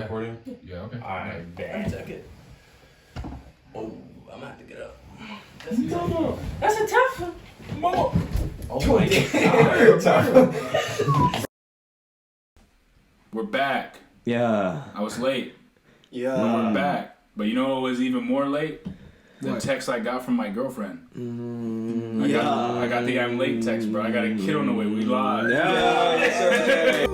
recording? Yeah, okay. Alright, Let me check it. Oh, I'm gonna have to get up. That's a tough one. Mama. Oh my God. We're back. Yeah. I was late. Yeah. But we're back. But you know what was even more late? The What? text I got from my girlfriend. I got the I'm late text, bro. I got a kid on the way. We live. Yeah.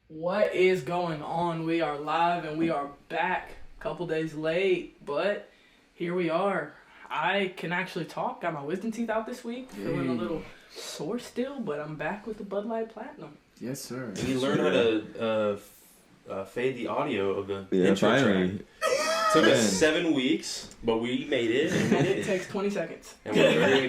What is going on? We are live and we are back. Couple days late, but here we are. I can actually talk. Got my wisdom teeth out this week. Feeling a little sore still, but I'm back with the Bud Light Platinum. Yes, sir. And you learned how to fade the audio of the intro finally. track. Took us 7 weeks, but we made it. And we And did it it. takes 20 seconds. And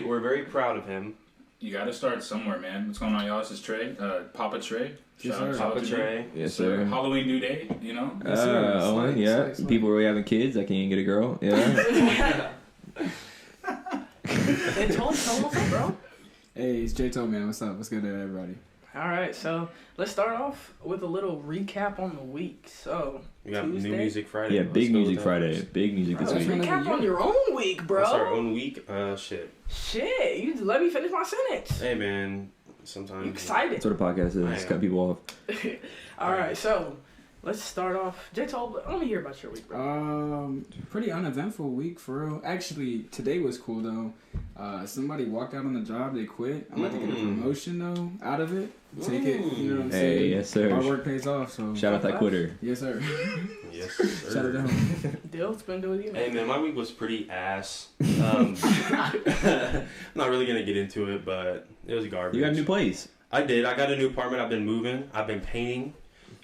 we're very proud of him. You gotta start somewhere, man. What's going on, y'all? This is Trey. Papa Trey. Yes, Shout out sir. Papa Papa Trey. Yes, sir. Halloween new day, you know? Yes, sir. Owen, yeah. Slight. People were having kids that can't get a girl. Yeah. They told us so what's up, bro. Hey, it's J-To, man. What's up? What's good to everybody? All right, so let's start off with a little recap on the week. So, We got Tuesday? new music Friday. Yeah, Let's big go music with that Friday. first. Big music this bro, week. recap on your own week, bro. That's our own week. Shit. Shit, you let me finish my sentence. Hey, man. Sometimes. You excited? That's what a podcast is. Cut people off. All right, so let's start off. J-To, let me hear about your week, bro. Pretty uneventful week for real. Actually, today was cool though. Somebody walked out on the job, they quit. I'm about to get a promotion though out of it. Take it, you know what I'm Hey, saying? yes, sir. Hard work pays off, so Shout out that quitter. yes, sir. Yes, Shout out to sir. him. Dill, it's been good with you, man. Hey, man, my week was pretty ass. I'm not really going to get into it, but it was garbage. You got a new place. I did. I got a new apartment. I've been moving. I've been painting,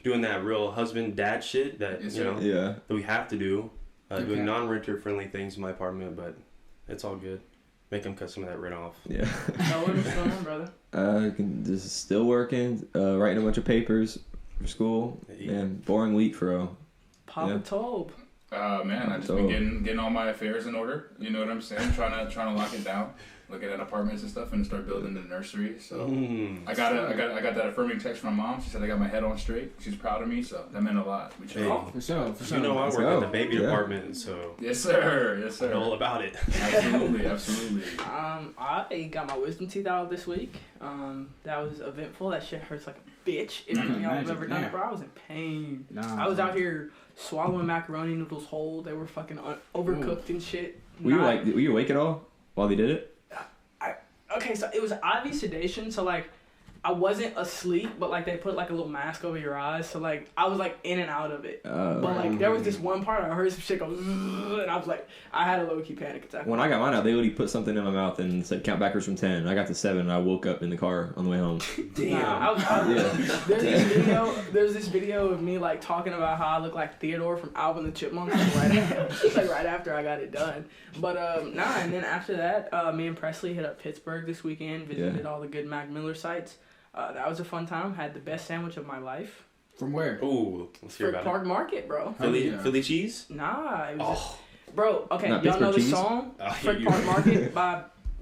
doing that real husband-dad shit that, Yes, you sir. know, Yeah. that we have to do. Okay. Doing non-renter friendly things in my apartment, but it's all good. Make them cut some of that rent off. Yeah. So what's going on, brother? Just still working, writing a bunch of papers for school. Yeah. And boring week for real. Papa Yeah. Tobe. Man, I just been getting all my affairs in order. You know what I'm saying? Trying to lock it down. Looking at apartments and stuff, and start building the nursery. So I got that affirming text from my mom. She said I got my head on straight. She's proud of me, so that meant a lot. We Hey. Oh, For sure, for sure. You know, I Let's work go. at the baby Yeah. department, so Yes, sir. Yes, I know all sir. about it. Absolutely, absolutely. I got my wisdom teeth out this week. That was eventful. That shit hurts like a bitch. If y'all have Imagine, ever done yeah. it, bro, I was in pain. Nah, I was out here swallowing macaroni noodles whole. They were fucking overcooked and shit. Were you awake at all while they did it? Okay, so it was IV sedation, so like I wasn't asleep, but like they put like a little mask over your eyes, so like I was like in and out of it. But like there was this one part I heard some shit go, and I was like, I had a low key panic attack. When I got mine out, they literally put something in my mouth and said count backwards from 10. I got to 7 and I woke up in the car on the way home. Nah, there's this video of me like talking about how I look like Theodore from Alvin the Chipmunks right after I got it done. But and then after that, me and Presley hit up Pittsburgh this weekend, visited all the good Mac Miller sites. That was a fun time. Had the best sandwich of my life. From where? Ooh, let's hear Frick about Park Market, bro. it. Philly, Yeah. Philly cheese? Nah, it was Oh. just, bro. Okay, Not y'all know Pittsburgh the cheese? song I Frick hear Park you. Market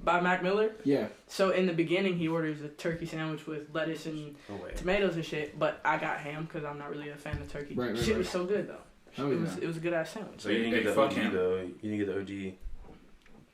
by Mac Miller. Yeah. So in the beginning, he orders a turkey sandwich with lettuce and No way. tomatoes and shit. But I got ham because I'm not really a fan of turkey. Right, Shit was so good though. Oh, It was a good ass sandwich. So you didn't get the fuck OG him. though. You didn't get the OG.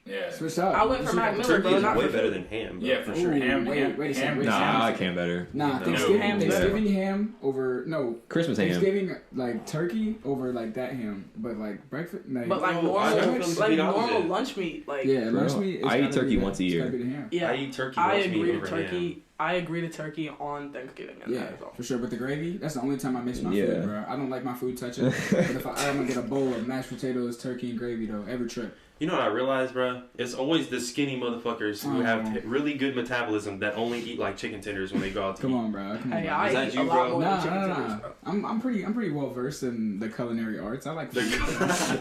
Yeah. Switch up. I went for Mac Miller, Turkey bro. is Not way for better food. than ham. Bro. Yeah, for sure. Ooh, Ham. wait a second, ham. wait a second. Nah, I can better. Nah, No. Thanksgiving ham over Christmas ham. Thanksgiving like turkey over like that ham, but like breakfast like. But like No, I normal, feel the like opposite. normal lunch meat, like yeah, lunch meat. it's I eat gotta turkey be once a it's year. gotta be the ham. yeah. I eat turkey I roast meat agree to over turkey. ham. I agree to turkey on Thanksgiving. And Yeah, that is all. for sure. But the gravy, that's the only time I mix my Yeah. food, bro. I don't like my food touching. But if I'm gonna get a bowl of mashed potatoes, turkey, and gravy though, every trip. You know what I realized, bro? It's always the skinny motherfuckers who have really good metabolism that only eat like chicken tenders when they go out to Come eat. on, bro. Come on, Hey, bro. I Is that eat you, a lot bro? more than chicken Nah. tenders, bro. I'm pretty well versed in the culinary arts. I like food.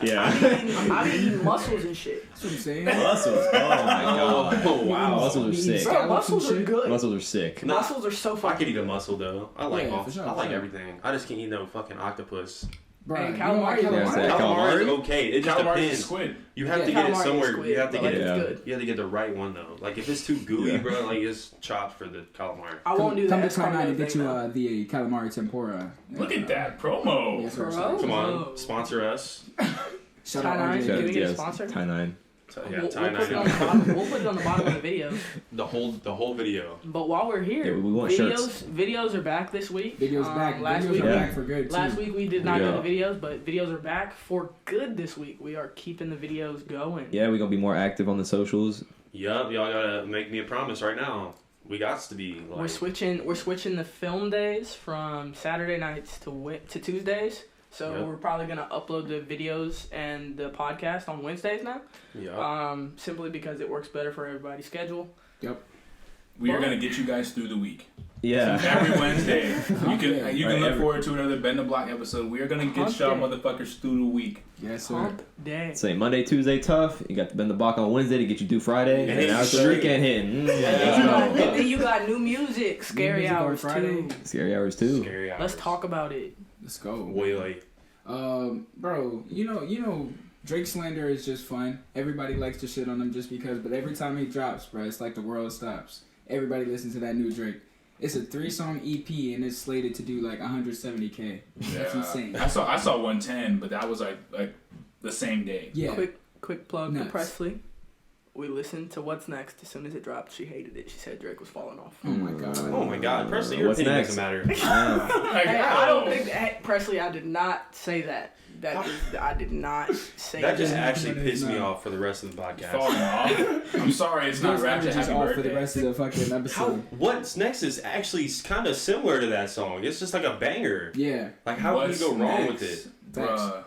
Yeah. I be eating mussels and shit. That's what I'm saying. Mussels. Oh my god. Oh, wow. Mussels are sick. Bro, Scallops mussels and are shit. good. Mussels are sick. Nah. Mussels are so I fucking could eat a mussel though. I like Yeah, for sure, I like for sure. everything. I just can't eat no fucking octopus. Bro, And you don't like calamari. Yeah, Calamari is okay. It just Calamari is depends. squid. You have Yeah, to get it calamari is somewhere. squid, You have to but get like, it. it's good. You have to get the right one though. Like if it's too gooey, Yeah. bro, like it's chopped for the calamari. I won't do Come that. to try not to get you thing, the calamari tempura. Look at that promo. Yes, sir. Bro. Come Whoa. on, sponsor us. Shout Tie out nine. RJ. Can we get a Yes, sponsor? Tie 9. Yeah, We'll tie put it on nine. the bottom. We'll put it on the bottom of the video. The whole video. But while we're here, Yeah, we want shirts. videos are back this week. Videos back. Last Videos week, are Yeah. back for good too. last week we did not Yeah. do the videos, but videos are back for good this week. We are keeping the videos going. Yeah, we're gonna be more active on the socials. Yup, y'all gotta make me a promise right now. We got to be like. We're switching the film days from Saturday nights to Tuesdays. So Yep. we're probably gonna upload the videos and the podcast on Wednesdays now. Yeah. Simply because it works better for everybody's schedule. We are gonna get you guys through the week. Yeah. Every Wednesday, you can Right, look forward to another Bend the Block episode. We are gonna get Hump y'all day. motherfuckers through the week. Yes, sir. Hump day. Say Monday, Tuesday tough. You got to bend the block on Wednesday to get you through Friday, And and then now it's the straight. weekend hitting. Yeah. And then you got new music, Scary music on Hours Friday. too. Scary hours too. Scary hours. Let's talk about it. Let's go. Way late. Bro, you know, Drake slander is just fun. Everybody likes to shit on him just because, but every time he drops, bro, it's like the world stops. Everybody listens to that new Drake. It's a 3-song EP and it's slated to do like 170K. That's insane. I saw 110, but that was like the same day. Yeah. Quick plug to Nuts. Presley. We listened to What's Next as soon as it dropped. She hated it. She said Drake was falling off. Oh my god. Oh my God, Presley, your What's opinion next? doesn't matter. Like, Hey, I don't think Presley. I did not say that. I did not say That just Yeah. actually No. pissed me off for the rest of the podcast. falling off. I'm sorry, it's not Those Ratchet. energies Happy off birthday. for the rest of the fucking How? episode. What's next is actually kind of similar to that song. It's just like a banger. Yeah. Like how can you What's go wrong next? with it? Facts. Bruh.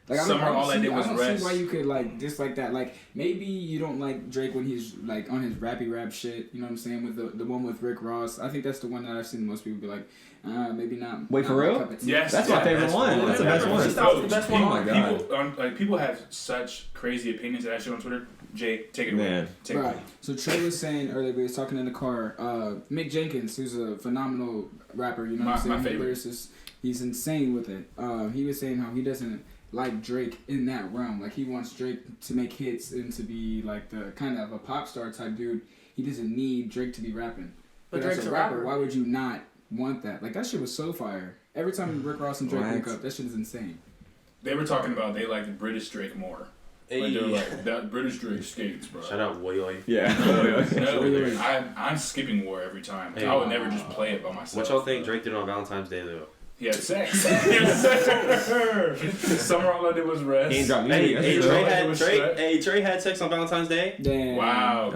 Like, Summer, all I did was I don't rest. see why you could like dislike that. Like maybe you don't like Drake when he's like on his rappy rap shit. You know what I'm saying? With the one with Rick Ross. I think that's the one that I've seen most people be like, maybe not. Wait, not for my real? cup of tea. Yes, That's my favorite one. That's the best one. That was the best one. Oh my God. People have such crazy opinions that I shit on Twitter. Jay, take it away. Man. Take it Right. away. So Trey was saying earlier, we was talking in the car. Mick Jenkins, who's a phenomenal rapper, you know what I'm saying? My favorite. Lyricist. He's insane with it. He was saying how he doesn't like Drake in that realm. Like he wants Drake to make hits and to be like the kind of a pop star type dude. He doesn't need Drake to be rapping. But But Drake's as a a rapper, rapper. why would you not want that? Like that shit was so fire. Every time Rick Ross and Drake What? link up, that shit is insane. They were talking about they like the British Drake more. Like they're like that British Drake skates, bro. Shout out Woyoy. Yeah. No, I'm skipping War every time. Hey. I would never just play it by myself. What y'all think Drake did on Valentine's Day though? He had sex. He had sex with her. Summer, all I did was rest. He ain't dropped music. Hey, That's true. Trey had sex on Valentine's Day. Damn. Wow.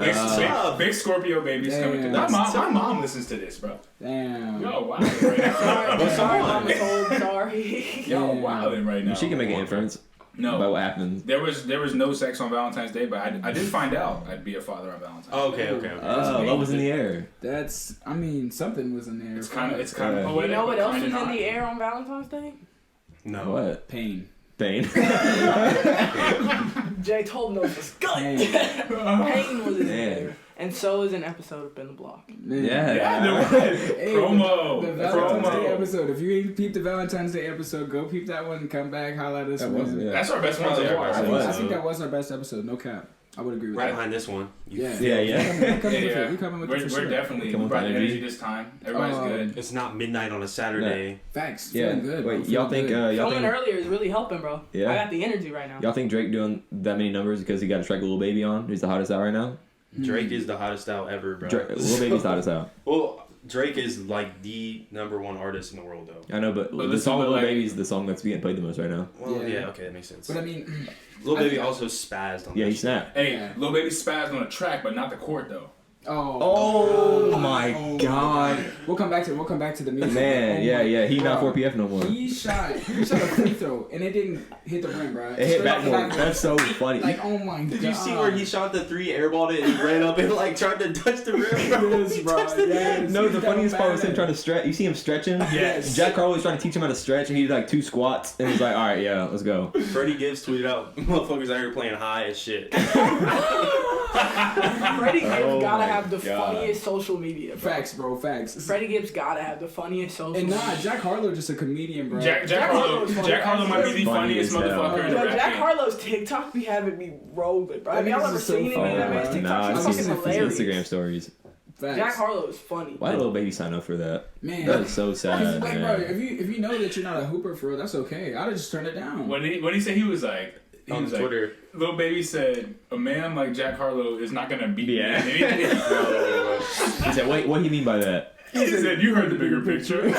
Big Scorpio babies coming through. Damn. My mom listens to this, bro. Damn. Yo, wow. Right now. What's Sorry, on? Mama told. Sorry. Yo, Damn. wildin' right now. She can make an inference No. about what happens. There was no sex on Valentine's Day, but I did find out I'd be a father on Valentine's Day. Okay. Oh, love was in the air. That's. I mean, something was in there. It's kind of Yeah. poetic. You know what but else kinda was in not. the air on Valentine's Day? No. What? pain. Pain. Jay told no disgust. Pain. Pain was in the Man. air. And so is an episode of Bend the Block. Man. Yeah. Yeah, there was. Hey, Promo. The Valentine's Day Promo. episode. If you ain't peeped the Valentine's Day episode, go peep that one and come back, holla at us. That was, man. yeah. That's our best one Probably so our far. best I think, one. I think that was our best episode. No cap. I would agree with Right that. behind this one. You Yeah. Yeah, yeah. We coming with Yeah. it. We coming with it We're for sure. definitely Come we on, brought the energy. energy this time. Everybody's good. It's not midnight on a Saturday. Facts. Yeah. Feeling good. Wait, bro. y'all Feeling think good. y'all Filming think earlier is really helping, bro. Yeah. I got the energy right now. y'all think Drake doing that many numbers because he got to strike a little baby on? He's the hottest out right now. Drake is the hottest out ever, bro. Little baby's the hottest out. Well, Drake is like the #1 artist in the world, though. I know, but the listen, song with but Little like- Baby is the song that's being played the most right now. Well, Yeah. yeah, okay, that makes sense. But I mean, Lil I Baby think- also spazzed on Yeah, that he shit. snapped. Hey, Yeah. Lil Baby spazzed on a track, but not the court though. Oh my God. We'll come back to the music. Man, Oh yeah, my- yeah. He not bro. 4PF no more. He shot a free throw and it didn't hit the rim, bro. It hit backboard. That's so funny. Like, oh my god. Did you see where he shot the 3, airballed it, and ran up and like tried to touch the rim? Bro? Yes, He bro. touched it. Yes. No, the He's down funniest part was him bad. trying to stretch. You see him stretching? Yes. Jack Harlow was trying to teach him how to stretch, and he did like 2 squats, and he's like, all right, yeah, let's go. Freddie Gibbs tweeted out, "Motherfuckers out here playing high as shit." Freddie Gibbs Oh gotta my have the God. funniest social media. Bro. Facts, bro. Facts. Freddie Gibbs gotta have the funniest social And media. nah, Jack Harlow just a comedian, bro. Jack Harlow's funny. Harlow might be the Funny funniest as hell. motherfucker in the Yo, rap Jack game. Harlow's TikTok be having me rolling, bro. Have That y'all nigga's ever just so seen any funny, of that bro. man's Nah, TikTok? I've It's seen fucking his hilarious. Instagram stories. Facts. Jack Harlow is funny. Why did Lil Baby sign up for that? Man. That is so Like, sad. bro, man. if you know that you're not a hooper for real, that's okay. I'd just turn it down. When he said he was like. He On was like, Twitter. Lil Baby said, a man like Jack Harlow is not going to beat Yeah. me at anything. He said, "Wait, what do you mean by that?" He said, you heard the bigger picture.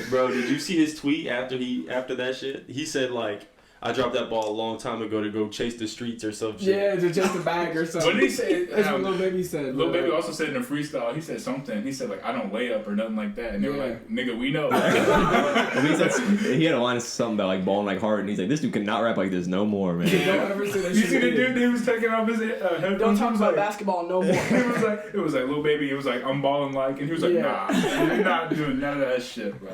Bro, did you see his tweet after that shit? He said like, I dropped that ball a long time ago to go chase the streets or some shit. Yeah, it's just a bag or something. What did he say? That's what Lil Baby said. Lil bro. Baby also said in a freestyle, he said something. He said, like, I don't lay up or nothing like that. And they were Yeah. like, nigga, we know. He had a line of something about like balling like hard, and he's like, "This dude cannot rap like this no more, man." Don't ever say that You shit see the again. dude that was taking off his headphones? Don't talk He was about like, basketball no more. it was like Lil Baby. It was like I'm balling like, and he was like, Yeah. nah, I'm not doing none of that shit, bro.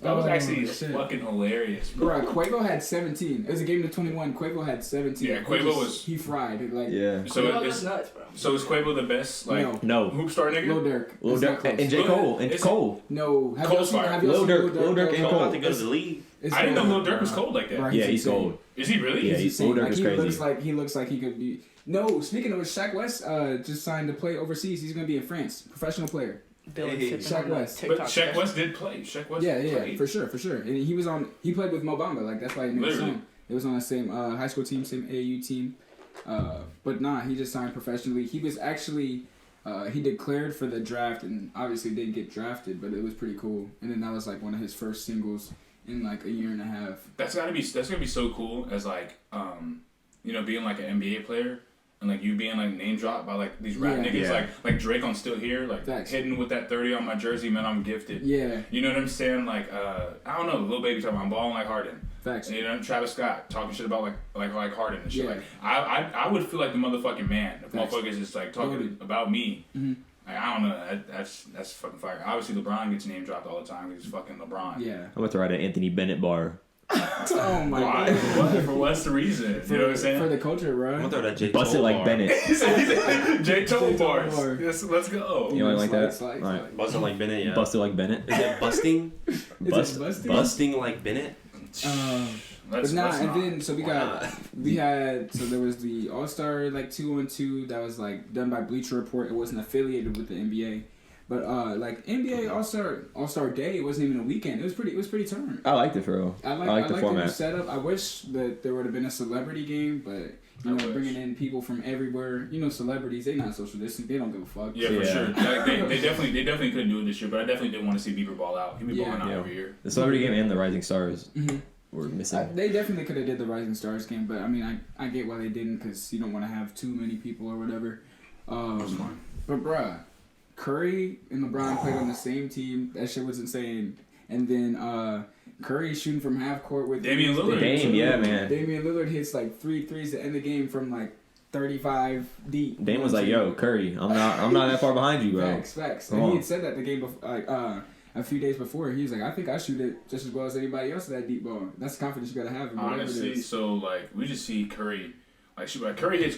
That was Oh, actually shit. fucking hilarious, bro. Bro, Quavo had 17. It was a game to 21. Quavo had 17. Yeah, Quavo He fried it. Like, Yeah. So Yo, it's that's nuts, bro. so is Quavo the best like No. No. hoop star nigga? Lil Durk. Lil It's not Durk close. and J. Cole and It's- Cole. No. Have Cole's fire. y'all Lil seen Durk, Lil Durk and Cole Cole. about to go to the league. It's I didn't know Lil Lil Durk was cold like that. Bro, Yeah, he's he's insane. cold. Is he really? Yeah, He's he's insane. Lil Durk Like, is he crazy. looks like he could be. No, speaking of which, Shaq West just signed to play overseas. He's gonna be in France, professional player. Dylan Hey, sipping Shaq on that West. But TikTok Shaq special. West did play. Shaq West Yeah, played. for sure. And he played with Mo Bamba. Like that's why he made the Literally. song. It was on the same high school team, same AAU team. But nah, he just signed professionally. He was actually he declared for the draft and obviously didn't get drafted, but it was pretty cool. And then that was like one of his first singles in like a year and a half. That's gonna be so cool as like being like an NBA player and like you being like name dropped by like these rap Yeah. niggas Yeah. like Drake on Still Here like Facts. hitting with that 30 on my jersey, man, I'm gifted. Yeah, You know what I'm saying? Like I don't know, Lil Baby talking about I'm balling like Harden. facts. You know, Travis Scott talking shit about like Harden and shit. Yeah. Like I would feel like the motherfucking man if Facts. motherfuckers is like talking Loaded. about me. Mhm. Like, I don't know. That's fucking fire. Obviously, LeBron gets name dropped all the time because he's fucking LeBron. Yeah. I'm about to write an Anthony Bennett bar. Oh my Why? god. For what's the reason? You know what I'm saying? For the culture, bro. I'm gonna throw that J. Bust it Cole like bar. Bennett. He said, J. Toe J. Toe bars. bar. Yes, let's go. You know like that? Slide. Alright. Busting like Bennett, yeah. Bust it like Bennett. Is it busting? Is it busting? Busting like Bennett? Let's, But nah, let's and not. then so Why there was the All-Star like 2-on-2 that was like done by Bleacher Report. It wasn't affiliated with the NBA. But like NBA All-Star Day, it wasn't even a weekend. It was pretty turn. I liked it for real. I like like the the format. setup. I wish that there would have been a celebrity game, but I wish. bringing in people from everywhere. Celebrities, they not social distancing. They don't give a fuck. Yeah, for Yeah. sure. Like, they definitely couldn't do it this year, but I definitely did want to see Bieber ball out. He be Yeah. balling out Yeah. every year. The celebrity game and the Rising Stars Mhm. were missing. They definitely could have did the Rising Stars game, but I mean, I get why they didn't because you don't want to have too many people or whatever. That's fine. But bruh, Curry and LeBron played on the same team. That shit was insane. And then Curry shooting from half court with Damian Lillard. Dame, yeah, man. Damian Lillard hits like 3 threes to end the game from like 35 deep. Dame was like, "Yo, Curry, I'm not that far behind you, bro." Facts. Come And he on. had said that the game before, like a few days before. He was like, I think I shoot it just as well as anybody else with that deep ball. That's the confidence you gotta have. In whatever it Honestly, is. so like we just see Curry. Like Curry hits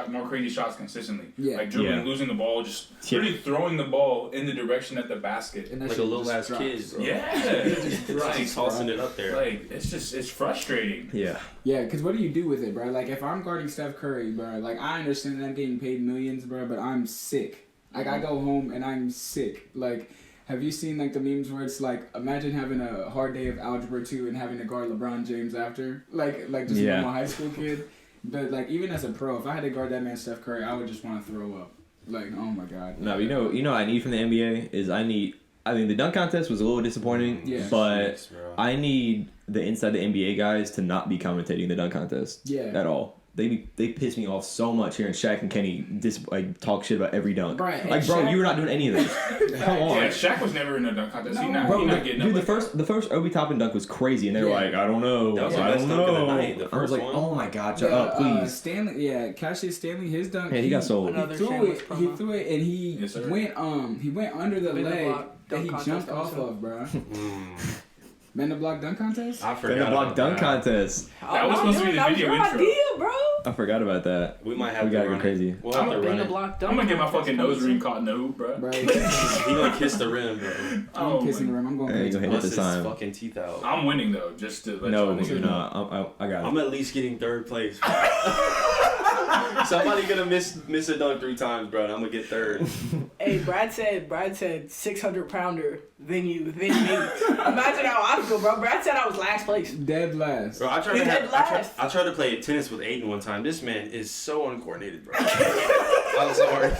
more crazy shots consistently. Yeah. Like dribbling, Yeah. losing the ball, just Yeah. really throwing the ball in the direction at the basket. And that Like shit a little just ass drops, kid, bro. Yeah, Just drops, He's tossing it up there. like it's frustrating. Yeah. Yeah, because what do you do with it, bro? Like, if I'm guarding Steph Curry, bro, like, I understand that I'm getting paid millions, bro, but I'm sick. Like, I go home and I'm sick. Like, have you seen, like, the memes where it's like, imagine having a hard day of Algebra 2 and having to guard LeBron James after? Like just Yeah. a normal high school kid. But, like, even as a pro, if I had to guard that man Steph Curry, I would just want to throw up. Like, oh, my God. No, you know what I need from the NBA is I mean the dunk contest was a little disappointing, Yeah. but Yes, bro. I need the inside the NBA guys to not be commentating the dunk contest Yeah. at all. They piss me off so much hearing Shaq and Kenny talk shit about every dunk. Right, Like, and bro, Shaq- you were not doing any of this. Come on. Yeah, Shaq was never in a dunk contest. No, He Bro, not getting dude, up the like first Obi Toppin dunk was crazy, and they were Yeah. like, I don't know, That was the I best don't dunk of the know. night, the I was first like, one. oh my god, shut up, please. Cassius Stanley, his dunk. Yeah, he got sold. Another He threw shameless it. promo. He threw it, and he Yes, sir. went under the Been the leg block that dunk he contest jumped off also. of, bro. Mm. Men the block dunk contest. I Then forgot the block about dunk that. contest. That was supposed to be the that was video your intro. idea, bro. I forgot about that. We might have we to gotta run go crazy. We'll have to run it. I'm gonna get my fucking nose ring caught in the hoop, bro. Right. He gonna kiss the rim, bro. I'm kissing the rim. I'm going Hey, crazy. go ahead. Bust this his time. fucking teeth out. I'm winning though, just to let No, y'all you're know. not. I got it. I'm at least getting third place. Somebody gonna miss a dunk 3 times, bro. And I'm gonna get third. Hey, Brad said 600-pounder than you, than me. Imagine how I feel, bro. Brad said I was last place. Dead last. Bro, I tried He to did last. I tried to play tennis with Aiden one time. This man is so uncoordinated, bro. I'm sorry.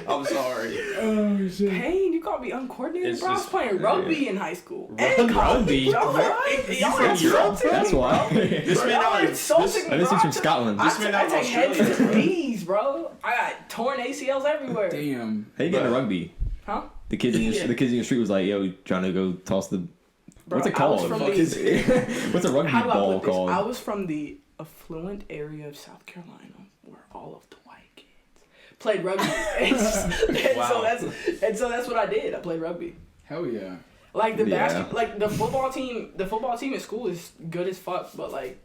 I'm sorry. Oh shit. Payne, you called me uncoordinated, It's bro. I was just- playing rugby in high school. Rugby? Y'all are insulting That's me, why. bro. This man Y'all out are insulting me, This bro. is from Scotland. I This man out in take heads Australia. to knees, bro. I got torn ACLs everywhere. Damn. How you get into Bro. rugby? Huh? The kids in Yeah. the kids in the street was like, "Yo, trying to go toss the Bro, what's it I was called? from Fuck the- is it? What's a rugby How do I ball put this? called? I was from the affluent area of South Carolina where all of the white kids played rugby. and so that's what I did. I played rugby. Hell yeah. Like the Yeah. like the football team at school is good as fuck, but like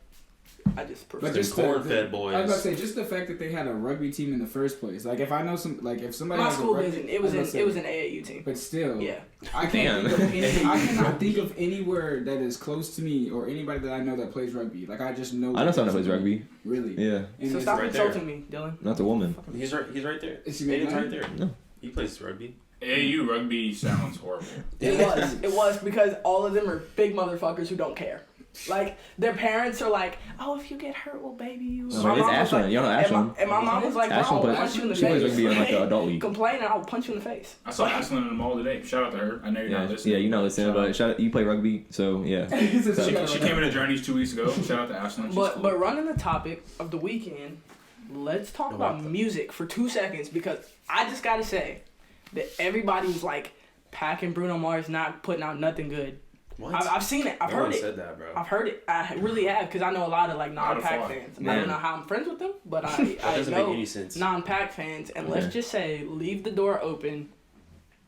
I just prefer. But Just corn-fed boys. I was about to say, just the fact that they had a rugby team in the first place. Like, if I know if somebody My has school a rugby, didn't. It was an AAU team. But still, Yeah. I can't. Damn. Think of any, I cannot think of anywhere that is close to me or anybody that I know that plays rugby. Like, I just know. I know someone that plays rugby. Really? Yeah, And So it's stop right insulting me, Dylan. not a woman. He's right there. Is he Aiden's mad? right there. No. He plays rugby. AAU rugby sounds horrible. It was because all of them are big motherfuckers who don't care. Like their parents are like, oh, if you get hurt, we'll baby you. No, man, it's Ashland. You know Ashland. And my mom was like, bro, Ashland I'll plays. punch you in the She plays face. rugby in like the adult league. Complain and I'll punch you in the face. I saw Ashland in the mall today. Shout out to her. I know you're not Yeah, listening. yeah, you know listening, but shout out, you play rugby, so yeah. She came into Journeys 2 weeks ago. Shout out to Ashland. She's But cool. but running the topic of the weekend, let's talk about music for 2 seconds because I just gotta say that everybody's like Paak and Bruno Mars not putting out nothing good. What? I've seen it. I've No heard one it. said that, bro. I've heard it. I really have because I know a lot of like Not a non-Paak far. fans. I Yeah. don't know how I'm friends with them, but I doesn't know make any sense. non-Paak fans. And Yeah. let's just say, leave the door open.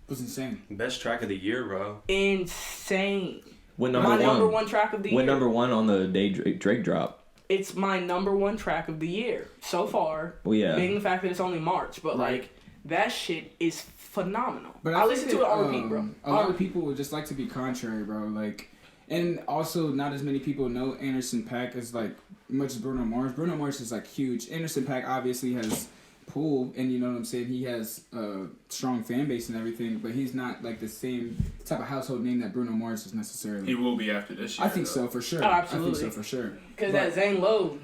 It was insane. Best track of the year, bro. Insane. When My number one track of the year. When number one on the day Drake drop. It's my number one track of the year so far. Well, yeah. Being the fact that it's only March, but Right. like that shit is phenomenal. But I think listen to that, it on repeat, bro. A lot of people would just like to be contrary, bro. Like, and also not as many people know Anderson .Paak as like much as Bruno Mars. Bruno Mars is like huge. Anderson .Paak obviously has pull, and you know what I'm saying. He has a strong fan base and everything, but he's not like the same type of household name that Bruno Mars is necessarily. He will be after this year. I think though. so for sure. Oh, absolutely. I think so for sure. Because that Zane Lowe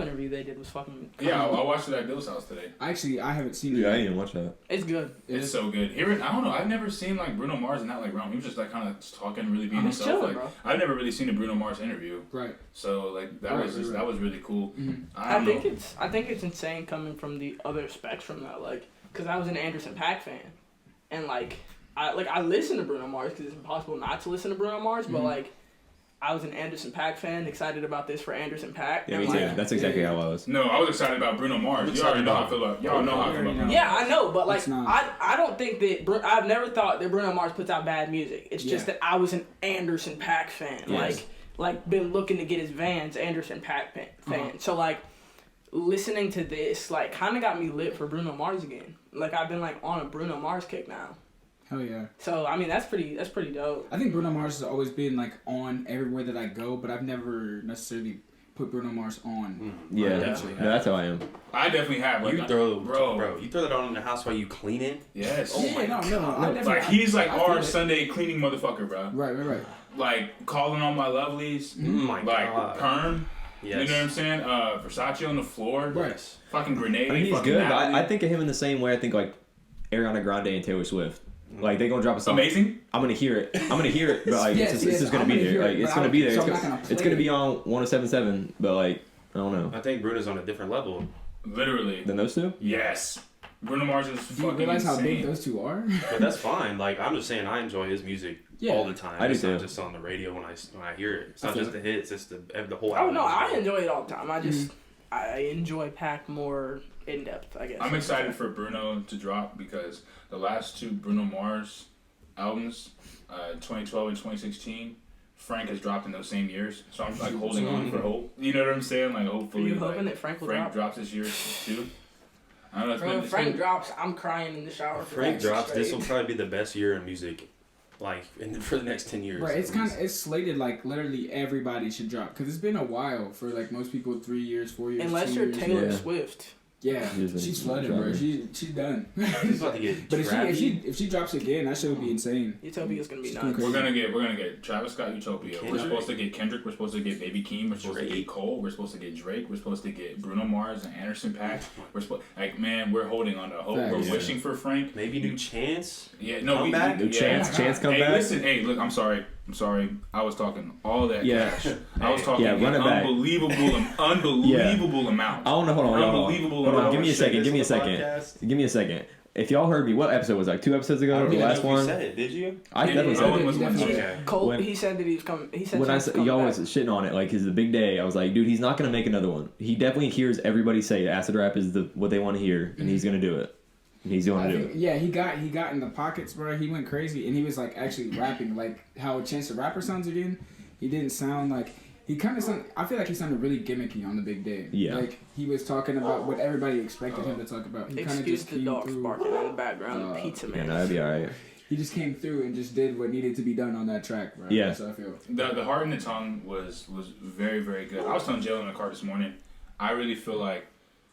interview they did was fucking. Yeah, I watched it at Bill's house today. Actually, I haven't seen it. Yeah, I yet. didn't even watch that. It's good. It's so good. I don't know. I've never seen like Bruno Mars in that like realm. He was just like kind of talking, really being He's himself. chilling, Like bro. I've never really seen a Bruno Mars interview, Right. so like that Right, was just right. that was really cool. Mhm. I don't know. I think it's insane coming from the other spectrum though, like, cause I was an Anderson .Paak fan, and like I listen to Bruno Mars because it's impossible not to listen to Bruno Mars, but Mhm. like I was an Anderson .Paak fan, excited about this for Anderson .Paak. Yeah, and, me too. like, Yeah. That's exactly Yeah. how I was. No, I was excited about Bruno Mars. You already know how I feel about. Y'all know how I feel about. Bruno Yeah, Mars. I know, but like It's not. I don't think that I've never thought that Bruno Mars puts out bad music. It's just Yeah. that I was an Anderson .Paak fan, Yes. like been looking to get his Vans Anderson .Paak fan. Uh-huh. So like listening to this like kind of got me lit for Bruno Mars again. Like I've been like on a Bruno Mars kick now. Hell yeah. So I mean that's pretty dope. I think Bruno Mars has always been like on everywhere that I go, but I've never necessarily put Bruno Mars on. Yeah, definitely no, that's how I am. I definitely have. Like, You throw, bro. you throw that on in the house while you cleaning. Yes. Oh my no, I never, Like he's like I feel our it. Sunday cleaning motherfucker, bro. Right. Like calling on my lovelies. Oh my Like god. perm. Yes. You know what I'm saying? Versace on the floor. Right. Fucking grenade. I mean, he's fucking good, but Natalie. I think of him in the same way I think like Ariana Grande and Taylor Swift. Like they gonna drop a song. Amazing. I'm gonna hear it, but like Yes, it's yes, just gonna I'm be gonna there. hear Like it, it's but gonna be there. so It's I'm not gonna, gonna it's play gonna be it. on 107.7, but like I don't know. I think Bruno's on a different level. Literally. Than those two? Yes. Bruno Mars is Do you fucking realize how big insane. those two are? But that's fine. Like I'm just saying, I enjoy his music Yeah. all the time. I do It's not too. just on the radio when I hear it. It's I not feel just the hits. It's the whole Oh album. no, as I well. enjoy it all the time. I just I enjoy Paak more in depth, I guess. I'm excited for Bruno to drop because the last two Bruno Mars albums, 2012 and 2016, Frank has dropped in those same years. So I'm like holding on for hope. You know what I'm saying? Like hopefully. Are you hoping that Frank will drop? drops this year too. I don't know. Bro, if Frank drops, I'm crying in the shower. Frank drops. This will probably be the best year in music, like for the next 10 years. Right, it's slated like literally everybody should drop because it's been a while for like most people 3 years, 4 years. Unless you're Taylor Swift. Yeah, she's flooded, bro. She's done. She's about to get. But if she drops again, that shit would be insane. Utopia's gonna be nuts. We're gonna get Travis Scott, Utopia. We're supposed to get Kendrick. We're supposed to get Baby Keem. We're supposed to get Cole. We're supposed to get Drake. We're supposed to get Bruno Mars and Anderson .Paak. We're holding on to hope. We're wishing for Frank. Maybe new Chance. Yeah, no, come back. New Chance come back. Listen, look, I'm sorry. I was talking all that cash. I was talking run it back. unbelievable amount. I don't know. Hold on. Unbelievable Hold on. amount. Give me a second. If y'all heard me, what episode was it? Like 2 episodes ago? The last one? You said it, did you? I definitely said it. Okay. Cole, he said that he was coming. He said when y'all back. was shitting on it, like it's the big day. I was like, dude, he's not gonna make another one. He definitely hears everybody say acid rap is what they want to hear, and he's gonna do it. And he's going to do it. Yeah, he got in the pockets, bro. He went crazy, and he was like actually rapping, like how Chance the Rapper sounds again. He didn't sound like. He kind of sounded. I feel like he sounded really gimmicky on the big day. Yeah. Like he was talking about what everybody expected him to talk about. He kind of just the dogs barking in the background. Pizza man. Yeah, that'd be alright. He just came through and just did what needed to be done on that track, bro. Yeah. That's how I feel. The Heart and the Tongue was very, very good. I was telling Jalen in the car this morning. I really feel like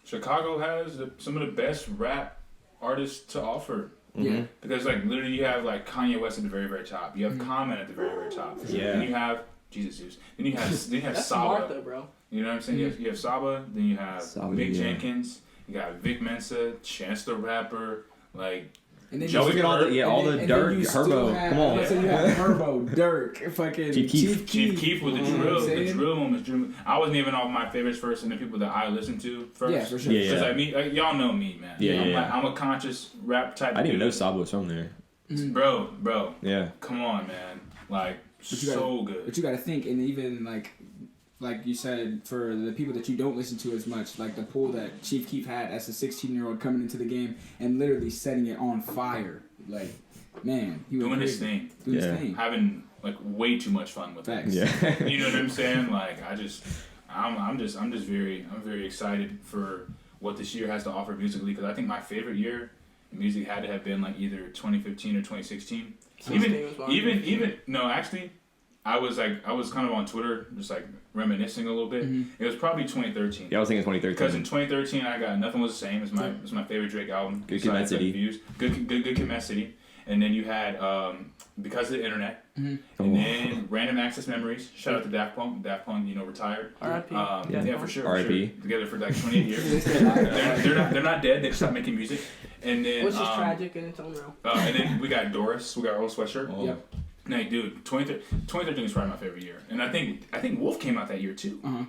Chicago has some of the best rap artists to offer. Yeah. Because like literally you have like Kanye West at the very, very top. You have Common at the very, very top. Yeah. Then you have Jesus. Then you have That's Saba. smart though, bro. You know what I'm saying? You have Saba. Then you have Saba, Vic yeah. Jenkins. You got Vic Mensa, Chance the Rapper, like. And then Joey Look at all the Dirk, Herbo. Come on. So you have Herbo, Dirk, fucking Chief Keef with the drill. saying? The drill one was drill. I wasn't even off my favorites first, and the people that I listened to first. Yeah, for sure. Yeah. Because y'all know me, man. I'm a conscious rap type. I didn't even know dude. Saba was from there. Bro. Yeah. Come on, man. Like so good. But you got to think, and even like you said, for the people that you don't listen to as much, like the pull that Chief Keef had as a 16-year-old coming into the game and literally setting it on fire. Like, man, he was Doing his thing. Doing his thing. Having like way too much fun with it. Facts. Yeah. You know what I'm saying? Like I'm very excited for what this year has to offer musically, because I think my favorite year in music had to have been like either 2015 or 2016. Even no, actually, I was kind of on Twitter just like reminiscing a little bit. It was probably 2013. Yeah, I was thinking 2013. Because in 2013 I got Nothing Was the Same. It's my favorite Drake album. Good Kid, Mad City. Views. Good Kid, Mad City. And then you had Because of the Internet. And then Random Access Memories. Shout out to Daft Punk. Daft Punk, retired. R.I.P. Yeah, for sure. R.I.P. Together for like 28 years. they're not dead. They just stopped making music. And then which is tragic in its own realm. And then we got Doris. We got Earl Sweatshirt. Yep. Like, dude, 2013 is probably my favorite year, and I think Wolf came out that year too. Man.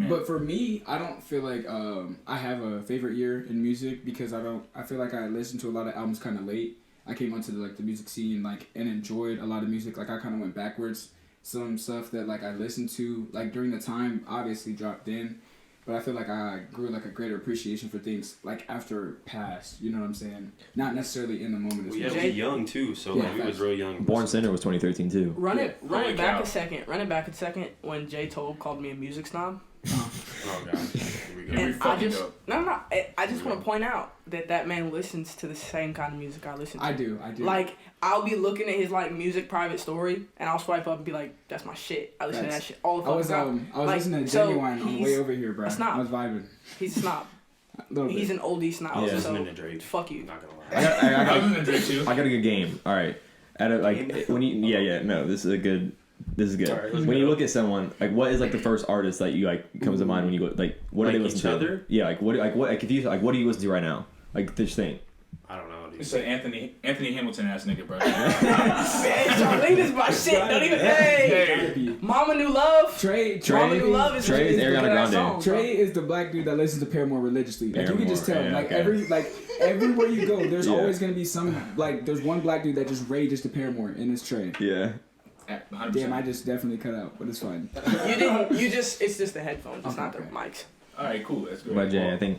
But for me, I don't feel like I have a favorite year in music because I feel like I listened to a lot of albums kind of late. I came onto the music scene and enjoyed a lot of music. Like I kind of went backwards. Some stuff that like I listened to like during the time obviously dropped in, but I feel like I grew like a greater appreciation for things like after past. You know what I'm saying? Not necessarily in the moment. We were young too, so we was real young. Born Center was 2013 too. Run it back a second. Run it back a second when J. Tobe called me a music snob. Oh god. And I just want to point out that man listens to the same kind of music I listen to. I do. Like, I'll be looking at his like music private story, and I'll swipe up and be like, "That's my shit." I listen to that shit all the time. I was listening to Genuine on the way over here, bro. I was vibing. He's a snob. He's an oldie snob. I was So listening to Drake. fuck you. Not gonna lie. I was listening to Drake too. I got a good game. All right. This is good. Right, when you look at someone, like, what is like the first artist that you like comes to mind when you go like, what do they listen to? Other? Yeah, what if you what do you listen to right now? Like this thing. I don't know. Dude. It's an Anthony Hamilton ass nigga, bro. Man, Charlene is my shit. Don't even. Hey, Mama New Love. Mama New Love is Ariana Grande. Song, Trey is the black dude that listens to Paramore religiously. Like you can just tell. Yeah, Everywhere you go, there's always gonna be some there's one black dude that just rages to Paramore, and it's Trey. Yeah. 100%. Damn, I just definitely cut out, but it's fine. It's just the headphones. It's not the mics. All right, cool. That's good. But Jay,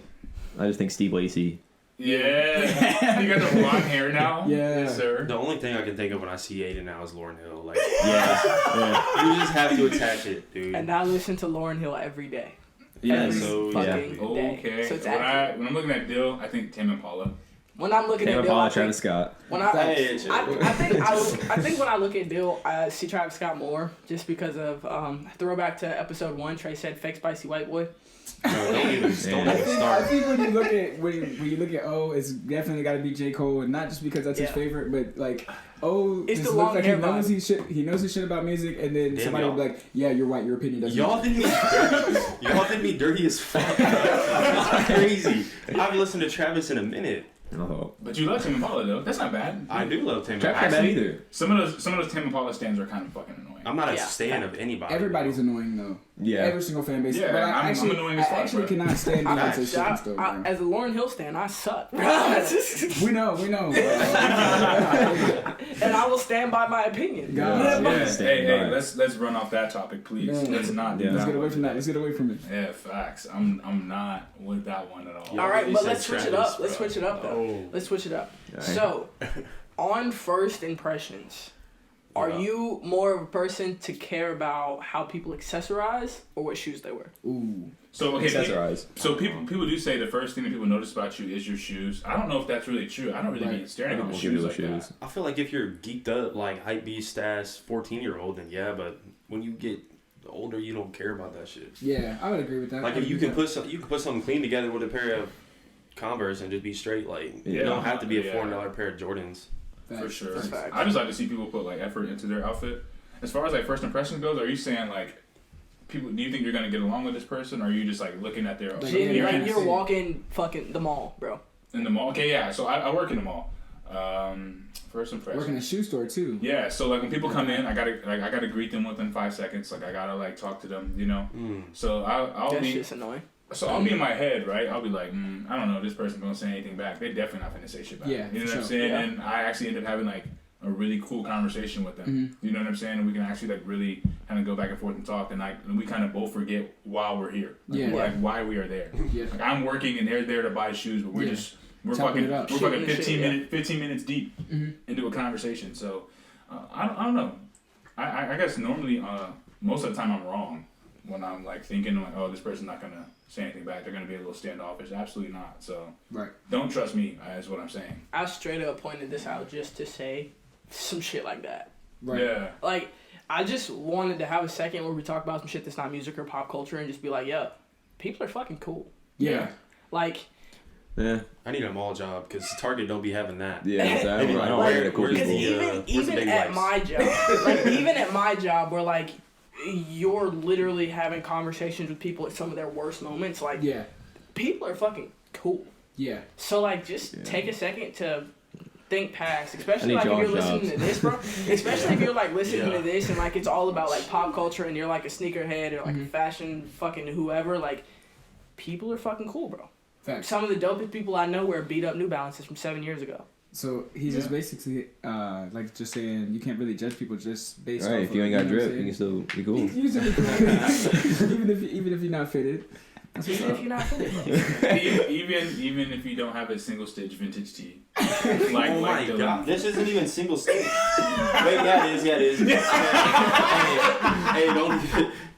I just think Steve Lacy Yeah. You got the blonde hair now? Yeah. Yes, sir. The only thing I can think of when I see Aiden now is Lauryn Hill. Like, Yeah. you just have to attach it, dude. And I listen to Lauryn Hill every day. Yeah. Every so, fucking day. Okay. So it's when accurate. I'm looking at Dill, I think Tame Impala. When I'm looking Tame at Dill, Impala, I think, Travis Scott. when Hey, I think when I look at Dill, I see Travis Scott more just because of throwback to episode 1. Trey said fake spicy white boy. No, don't even I start. think when you look at when you look at O, it's definitely got to be J. Cole, and not just because that's his Yeah. favorite, but like O It's just the looks long like hair he knows he knows his shit about music, and then Damn, somebody will be y'all. like, "Yeah, you're right. Your opinion doesn't." Y'all matter." think me dirty? Y'all think me dirty as fuck? That's crazy. I've listened to Travis in a minute. Oh. But you love Tame Impala though. That's not bad. I do love Tame Travis Impala. not bad either. Some of those Tame Impala stands are kind of fucking annoying. I'm not a Yeah. stan of anybody. Everybody's annoying though. Yeah. Every single fan base. Yeah, but I'm annoying as fuck, I actually bro. cannot stand Beyonce's shit and stuff, bro. As a Lauryn Hill stan, I suck. We know. And I will stand by my opinion. God. Yeah. Stand Hey, by. let's run off that topic, please. Yeah. Let's not do Yeah. that. Let's get away one from that. today. Let's get away from it. Yeah, facts. I'm not with that one at all. Yeah. All right, You but said let's switch it Travis, up. Let's bro. switch it up, though. Oh. Let's switch it up. Alright. So, on first impressions, are Yeah. you more of a person to care about how people accessorize or what shoes they wear? Ooh. So okay, Accessorize. so people do say the first thing that people notice about you is your shoes. I don't know if that's really true. I don't really be Right. staring at people's People shoes do like shoes. that. I feel like if you're geeked up, like hype beast ass 14-year-old, then yeah. But when you get older, you don't care about that shit. Yeah, I would agree with that. Like if you can put something clean together with a pair of Converse and just be straight. Like you Yeah. don't have to be a Yeah. $400 pair of Jordans. For sure. That's facts. I just like to see people put like effort into their outfit. As far as like first impressions goes, are you saying like people? Do you think you're gonna get along with this person, or are you just like looking at their Like, Jimmy, yeah, like appearance you're walking fucking the mall, bro. in the mall? Okay, yeah. So I work in the mall. First work in a impressions. shoe store too. Yeah. So like when people come in, I gotta greet them within 5 seconds. Like I gotta like talk to them, you know. So I'll That be. shit's annoying. So I'll be in my head, right? I'll be like, I don't know, this person's gonna say anything back. They're definitely not gonna say shit back. Yeah, You know for what I'm sure. saying? Yeah. And I actually end up having like a really cool conversation with them. Mm-hmm. You know what I'm saying? And we can actually like really kind of go back and forth and talk, and we kind of both forget while we're here. Like, Yeah. like why we are there. Yeah. Like I'm working and they're there to buy shoes, but we're Yeah. we're Chopping fucking it up. we're fucking Shooting the 15 shit, minutes 15 minutes deep Mm-hmm. into a conversation. So I don't know. I guess normally most of the time I'm wrong when I'm like thinking like, oh, this person's not gonna say anything back. They're gonna be a little standoffish. Absolutely not. So Right. don't trust me. Is what I'm saying. I straight up pointed this out just to say some shit like that. Right. Yeah. Like, I just wanted to have a second where we talk about some shit that's not music or pop culture and just be like, yo, people are fucking cool. Yeah. Like, Yeah. I need a mall job because Target don't be having that. Yeah. Exactly. I don't Like, wear the cool where's because people. the, even where's the big at lights? my job, like even at my job, where like you're literally having conversations with people at some of their worst moments, like Yeah. people are fucking cool. Yeah. So like, just take a second to think past, especially I like need if you're y'all's listening jobs. to this, bro. Especially if you're like listening Yeah. to this and like it's all about like pop culture and you're like a sneakerhead or like a fashion fucking whoever. Like, people are fucking cool, bro. Facts. Some of the dopest people I know wear beat up New Balances from 7 years ago. So he's just basically like just saying you can't really judge people just based Right. off If you of, ain't got know what I'm drip, you can still be cool. saying? Usually cool. even if you're not fitted. That's what's Even up. if you're not fitted. even if you don't have a single stitch vintage tee. Oh my Dylan. god, this isn't even single stage. Wait, yeah, it is. Hey,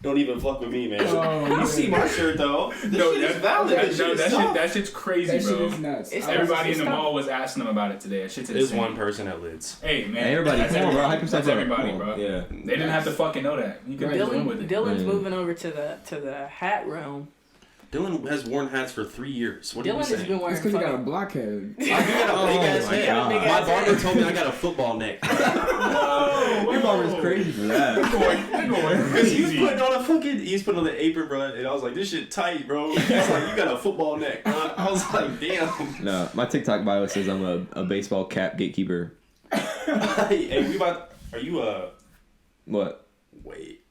don't even fuck with me, man. Oh, You see my shirt though? This No, shit is that, valid. that, This no, shit is that tough. shit that shit's crazy, That shit bro. is nuts. It's Everybody in the It's mall was asking them about it today. That shit's There's insane. one person at Lids. Hey man, Everybody, that's come on, bro. everybody. Hype yourself That's up. everybody, Come on. bro. Yeah. They didn't have to fucking know that. You could just win with it. Dylan's Yeah. moving over to the hat realm. Dylan has worn hats for 3 years. What are you Dylan has saying? been wearing It's because you got a fucking- blockhead. I got a big ass my head. God. Big My ass barber head. told me I got a football neck. Whoa, Your barber's crazy for that. They're going Because he was crazy. putting on the apron, bro, and I was like, this shit tight, bro. He's like, you got a football neck. I was like, damn. No, my TikTok bio says I'm a baseball cap gatekeeper. Hey, are you What? wait.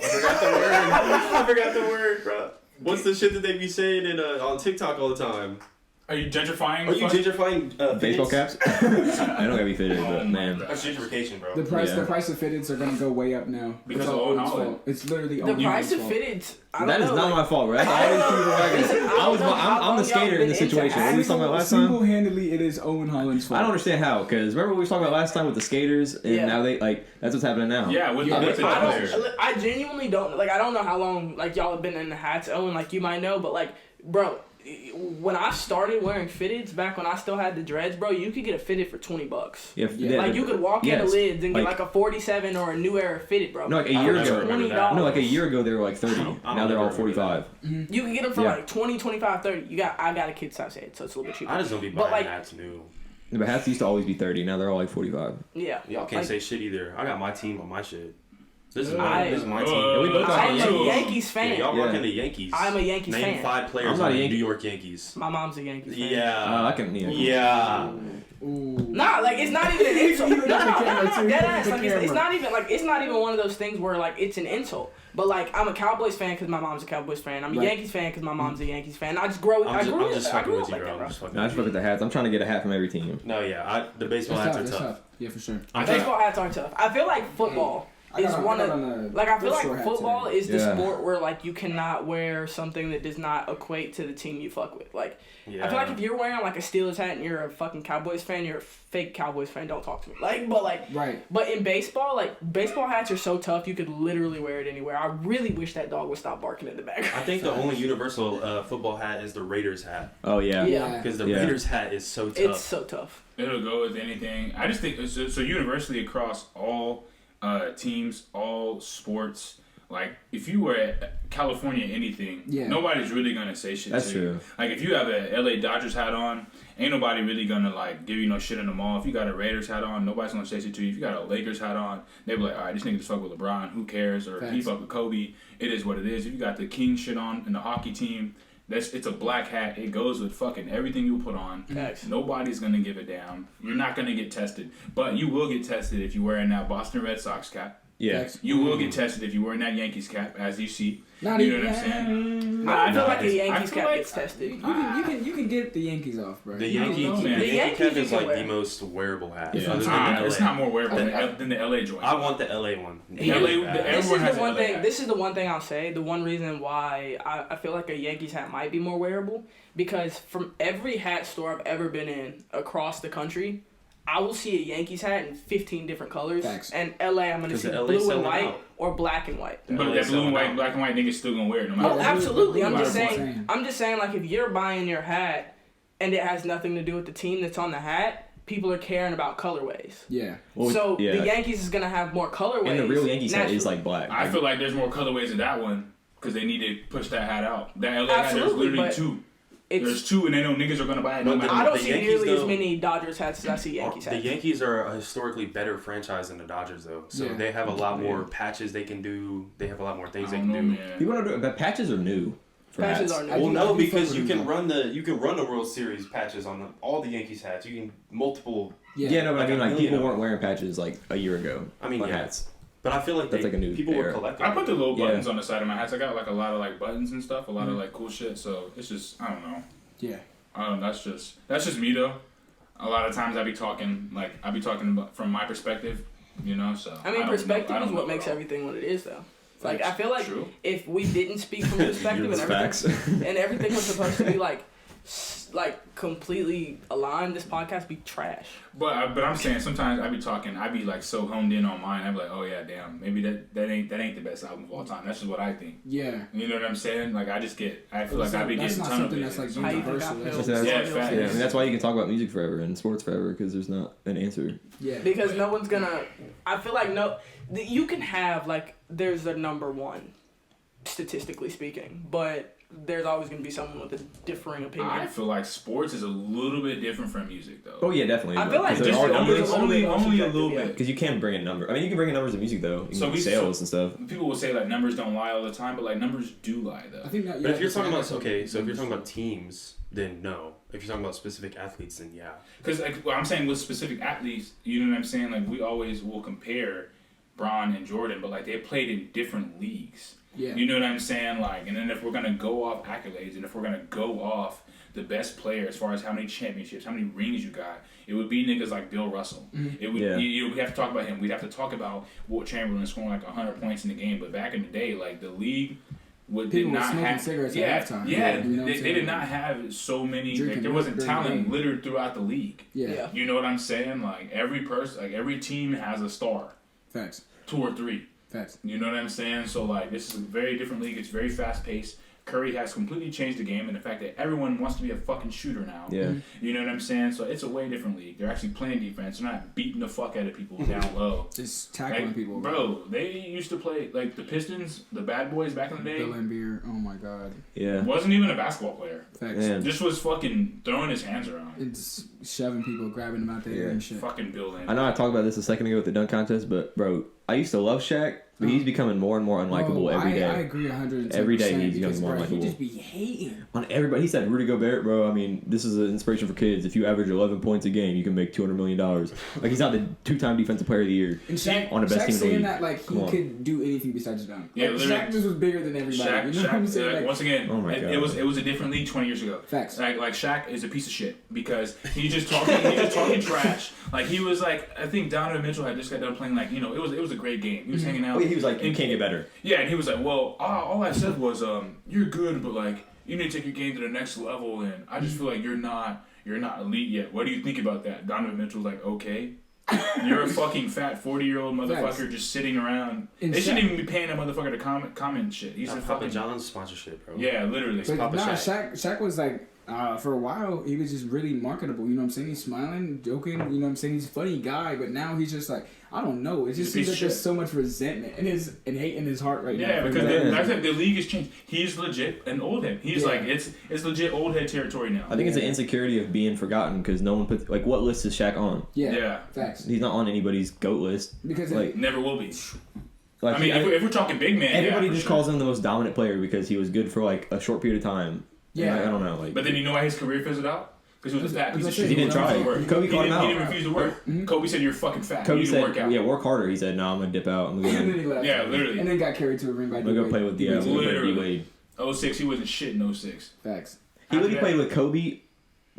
I forgot the word, bro. What's the shit that they be saying on TikTok all the time? Are you gentrifying? Are you gentrifying baseball fitteds? caps? I don't gotta be fitted, but man. That's gentrification, bro. The price of fitteds are gonna go way up now. Because it's of all Owen Owen's Holland. fault. It's literally The Owen price of Holland's fault. fitteds. I don't That is know, not like, my fault, bro. That's all these people are Listen, I don't know how I'm the long skater y'all in this been into situation. What were we talking about last time? Single-handedly, it is Owen Holland's fault. I don't understand how, because remember what we were talking about last time with the skaters, and Yeah. now they that's what's happening now. Yeah, with the players. I genuinely don't like. I don't know how long like y'all have been in the hats, Owen. Like you might know, but like, bro, when I started wearing fitteds back when I still had the dreads, bro, you could get a fitted for $20. Yeah. Like you could walk into Lids and get like a 47 or a New Era fitted, bro. No, like a year ago. $20. No, like a year ago they were like 30. Now they're all 45. You can get them for like 20, 25, 30. I got a kid size head, so it's a little bit cheaper. I just don't be But, buying like, hats new. But hats used to always be 30. Now they're all like 45. Yeah. Y'all can't Like, say shit either. I got my team on my shit. This is I- my team. Yeah, we both got I'm Yankees. a Yankees fan. Yeah, y'all rocking the Yankees. I'm a Yankees Name fan. 5 players I'm not on a the Yankee. New York Yankees. My mom's a Yankees fan. Yeah. I can. Yeah. Nah, like it's not even an insult. No, dead ass. Like it's not even like it's not even one of those things where like it's an insult. But like I'm a Cowboys fan because my mom's a Cowboys fan. I'm a Yankees fan because my mom's a Yankees fan. I just grow. I grew I'm just up fucking with you, like bro. that, I'm bro. just fucking No, I just with look at the hats. I'm trying to get a hat from every team. you. No, yeah. The baseball It's hats tough, are it's tough. tough. Yeah, for sure. Baseball hats aren't tough. I feel like football is one of like I feel like football is the sport where like you cannot wear something that does not equate to the team you fuck with. Like I feel like if you're wearing like a Steelers hat and you're a fucking Cowboys fan, you're a fake Cowboys fan. Don't talk to me. But in baseball, like baseball hats are so tough you could literally wear it anywhere. I really wish that dog would stop barking in the background. I think the only universal football hat is the Raiders hat. Oh yeah. Yeah. Because the Raiders hat is so tough. It's so tough. It'll go with anything. I just think so universally across all teams, all sports. Like if you were at California anything, nobody's really gonna say shit That's to you. true. Like if you have a LA Dodgers hat on, ain't nobody really gonna like give you no shit in the mall. If you got a Raiders hat on, nobody's gonna say shit to you. If you got a Lakers hat on, they be like, all right, this nigga just fuck with LeBron, who cares? Or he fuck with Kobe, it is what it is. If you got the King shit on in the hockey team, it's a black hat. It goes with fucking everything you put on. Nobody's gonna give a damn. You're not gonna get tested, but you will get tested if you're wearing that Boston Red Sox cap. Yeah. You will get tested if you're wearing that Yankees cap, as you see. Not you know even. what I'm saying? I feel like a Yankees cap like- gets tested. You can get the Yankees off, bro. The Yankee know, man. the The Yankee cap Yankees is you like can the wear. most wearable hat. Yeah. Other than the It's LA. not more wearable than the LA joint. I want the LA one. The LA, Yeah. the, This everyone is has the one an LA thing. hat. This is the one thing I'll say. The one reason why I feel like a Yankees hat might be more wearable because from every hat store I've ever been in across the country, I will see a Yankees hat in 15 different colors. Facts. And LA, I'm gonna 'Cause see the LA blue and selling white out. or black and white. But LA that blue and white, selling out. black and white nigga's still gonna wear it no matter Oh, what. absolutely. I'm no just matter what. saying. I'm just saying. Like if you're buying your hat and it has nothing to do with the team that's on the hat, people are caring about colorways. Yeah. Well, So yeah. the Yankees is gonna have more colorways. And the real Yankees hat is naturally. like black. I feel like there's more colorways in that one because they need to push that hat out. That LA hat, there's Absolutely, literally but two. There's There's two, and they know niggas are gonna buy it no But matter I what. don't The see Yankees, nearly as though- many Dodgers hats as I see Yankees The hats. Yankees are a historically better franchise than the Dodgers, though. So Yeah. they have a lot more patches they can do. They have a lot more things I they don't can know, do. man. People don't do it, but patches are new. For Patches hats. are new. Well, I no, do because fuck you with can them, run the World Series patches on all the Yankees hats. You can multiple. Yeah, no, but I Like mean, a like people million. weren't wearing patches like a year ago. I mean, on yeah. hats. But I feel like That's like a new people were era. collecting. I put the little Yeah. buttons on the side of my hats. I got like a lot of like buttons and stuff, a lot of like cool shit. So it's just I don't know. Yeah. That's just me though. A lot of times I be talking about from my perspective, you know. So I mean, don't perspective know- I is don't what know makes at all. everything what it is, though. Like, Facts. I feel like True. if we didn't speak from perspective and Facts. everything, and everything was supposed to be like completely aligned, this podcast be trash. But I'm saying sometimes I be like so honed in on mine. I be like, oh yeah, damn, maybe that ain't the best album of all time. That's just what I think. Yeah. You know what I'm saying? Like I feel like I be That's getting not tunnel something vision. that's, like, sometimes. How you think I universal. feel? Yeah, Feel facts. Yeah, things. and that's why you can talk about music forever and sports forever because there's not an answer. Yeah. Because no one's gonna. I feel like you can have like there's a number one, statistically speaking, but there's always gonna be someone with a differing opinion. I feel like sports is a little bit different from music though. Oh yeah, definitely. I feel like Because just there are only- numbers. only a subjective, little yeah. bit. Because you can bring in numbers. I mean, you can bring in numbers in music though. You So can we- sales and stuff. People will say like numbers don't lie all the time, but like numbers do lie though. I think that. But if you're talking about that's- so if you're talking about teams, then no. If you're talking about specific athletes, then yeah. Because like what I'm saying with specific athletes, you know what I'm saying? Like we always will compare Bron and Jordan, but like they played in different leagues. Yeah. You know what I'm saying? Like, and then if we're gonna go off accolades, and if we're gonna go off the best player as far as how many championships, how many rings you got, it would be niggas like Bill Russell. It would. We have to talk about him. We'd have to talk about Wilt Chamberlain scoring like 100 points in the game. But back in the day, like the league. Did not have cigarettes at halftime. Yeah, they did not have so many. Like, there wasn't talent littered throughout the league. Yeah, you know what I'm saying? Like every person, like every team has a star. Facts. 2 or 3. Facts. You know what I'm saying? So like this is a very different league. It's very fast paced. Curry has completely changed the game, and the fact that everyone wants to be a fucking shooter now. Yeah. You know what I'm saying? So it's a way different league. They're actually playing defense. They're not beating the fuck out of people down low. Just tackling people. Bro, they used to play, like, the Pistons, the bad boys back in the day. Bill Laimbeer, oh my god. Yeah. Wasn't even a basketball player. Facts. Man. Just was fucking throwing his hands around. It's shoving people, grabbing them out there and shit. Fucking Bill Laimbeer. I know I talked about this a second ago with the dunk contest, but bro, I used to love Shaq, but he's becoming more and more unlikable every day. I agree 110%. Every day he's becoming more bro, unlikable. He just be hating. On everybody, he said Rudy Gobert, bro. I mean, this is an inspiration for kids. If you average 11 points a game, you can make $200 million. Like he's not the 2-time defensive player of the year. And Shaq, on the best Shaq team in the saying league. that like he could do anything besides dunk. Yeah, like, literally. Shaq just was bigger than everybody. Shaq, you know what I'm saying? Like, once again, Oh my God. it was a different league 20 years ago. Facts. Like Shaq is a piece of shit because he's just talking trash. Like he was like, I think Donovan Mitchell had just got done playing, like, you know, it was a great game. He was hanging out. Oh, he was like, you can't get better. Yeah, and he was like, well, all I said was, you're good, but like you need to take your game to the next level, and I just feel like you're not elite yet. What do you think about that? Donovan Mitchell's like, okay. You're a fucking fat 40-year-old motherfucker just sitting around. And they shouldn't even be paying that motherfucker to comment shit. He's a Papa fucking John's sponsorship, bro. Yeah, literally. But Papa nah, Shaq. Shaq was like, for a while, he was just really marketable. You know what I'm saying? He's smiling, joking. You know what I'm saying? He's a funny guy, but now he's just like, I don't know. It just seems like there's so much resentment and hate in his heart right now. Yeah, because like I said, the league has changed. He's legit an old head. He's like, it's legit old head territory now. I think it's an insecurity of being forgotten because no one puts, like, what list is Shaq on? Yeah. Facts. He's not on anybody's GOAT list. Because like, Never will be. like, I mean, if we're talking big man, everybody just sure. calls him the most dominant player because he was good for like a short period of time. Yeah. And I don't know. Like, But then you know why his career fizzled out? Because he was a fat piece of shit. He didn't try. Kobe called him out. He didn't refuse to work. Kobe said, "You're fucking fat. Kobe you need said, to work out." "Yeah, work harder." He said, "No, I'm gonna dip out. I'm and gonna, then he left. Yeah, literally. And then got carried to a ring by I'm gonna go play with the Literally. D-Wade." 06, he wasn't shit in 06. Facts. He literally played with Kobe,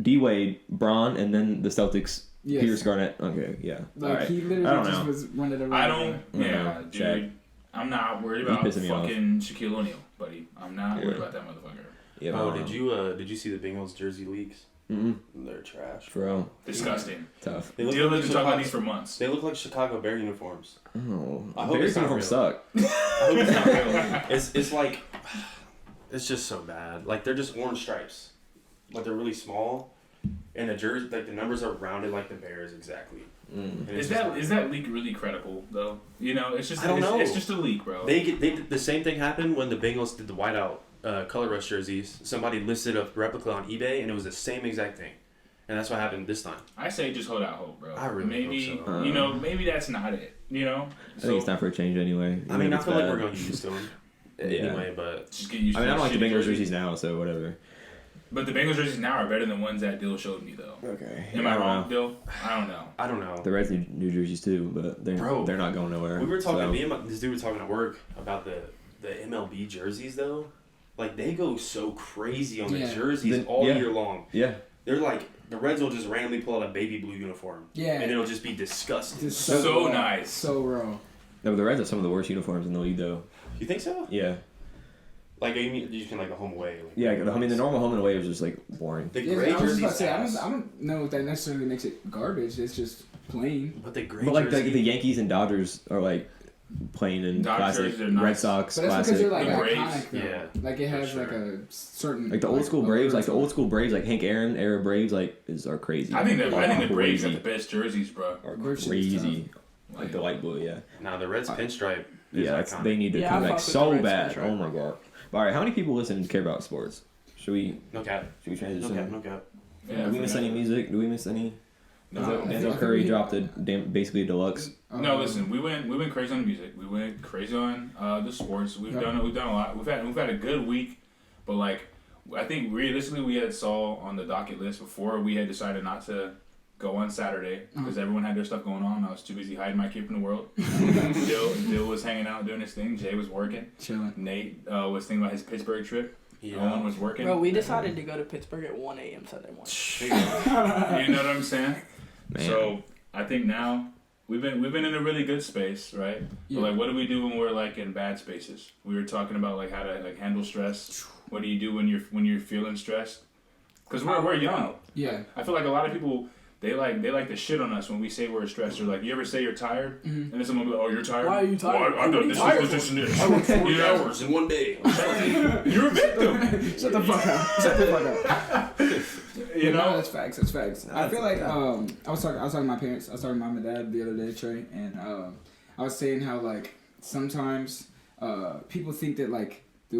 D-Wade, Bron, and then the Celtics. Yes. Pierce Garnett. Okay, yeah. Like, all right. he literally I don't just know. was running around. I don't. Yeah, Yeah, dude. Shaq. I'm not worried He about pissing me off. fucking Shaquille O'Neal, buddy. I'm not worried about that motherfucker. Yeah. Oh, did you see the Bengals jersey leaks? Mm-mm. They're trash. Bro, Disgusting. tough. They look Dylan's like been talking about these for months. They look like Chicago Bear uniforms. Oh, I hope Bears it's not uniforms suck. I hope it's not real. It's like, it's just so bad. Like, they're just orange stripes, but they're really small, and the jersey, like, the numbers are rounded like the Bears exactly. Mm. And it's Is just that like- is that leak really credible though? You know, it's just I don't know. It's just a leak, bro. They did the same thing happened when the Bengals did the whiteout color rush jerseys. Somebody listed a replica on eBay, and it was the same exact thing. And that's what happened this time. I say just hold out hope, bro. I really maybe hope so. you know maybe that's not it. You know, I think it's time for a change anyway. I mean, I It's feel like bad. we're going to get used to them anyway, but just get used I mean, to I don't like the shitty Bengals jersey. jerseys now, so whatever. But the Bengals jerseys now are better than ones that Dill showed me, though. Okay. Am I don't wrong, know. Dill? I don't know. I don't know. The Reds need new jerseys too, but they're not going nowhere. We were talking. so. Me and this dude were talking at work about the MLB jerseys though. Like they go so crazy on the jerseys all year long. Yeah. They're like the Reds will just randomly pull out a baby blue uniform. Yeah. And it'll just be disgusting. Just So raw. nice. So raw. No, but the Reds have some of the worst uniforms in the league, though. You think so? Yeah. Like you mean like a home away? Like, Yeah, I mean the normal home and away is just like boring. The Yeah, gray I was just jerseys. about to say, ass. I don't know if that necessarily makes it garbage. It's just plain. But the gray But like jersey. the Yankees and Dodgers are like playing in Dodgers classic. are nice. Red Sox But that's classic. because they're like The Braves, iconic, though. yeah, Like it has for like sure. a certain like the old school Braves, like the old school Braves, like Hank Aaron era Braves, like are crazy. I think the Braves crazy. got the best jerseys, bro. Are Their shit's crazy. Like the light blue, yeah. Nah, the Reds pinstripe. Is Yeah, iconic. they need to Yeah, come I back fuck with the so Reds bad. pinstripe. Oh my god. All right, how many people listen and care about sports? Should we No cap. transition? No cap. Yeah, Do we miss any music? Do we miss any? No, Denzel Curry dropped basically a deluxe. No, listen. We went crazy on the music. We went crazy on the sports. We've done a lot. We've had a good week, but like I think realistically we had Saul on the docket list before we had decided not to go on Saturday because everyone had their stuff going on. I was too busy hiding my kid from the world. Dill was hanging out doing his thing. Jay was working. chilling. Nate was thinking about his Pittsburgh trip. Yeah. No one was working. Bro, we decided to go to Pittsburgh at 1 a.m. Sunday morning. You know what I'm saying? Man. So I think now we've been in a really good space, right? Yeah. But like, what do we do when we're like in bad spaces? We were talking about like how to like handle stress. What do you do when you're feeling stressed? Because we're young. Yeah. I feel like a lot of people they like to shit on us when we say we're stressed. Or like, you ever say you're tired, and then someone will be like, oh, you're tired. Why are you tired? Well, I've done this and this. I worked 40 hours in one day. You're a victim. Shut the fuck up. Shut the fuck up. You know? No, that's facts. That's facts. I feel like I was talking to my parents. I was talking to mom and dad the other day, Trey, and I was saying how like sometimes people think that like the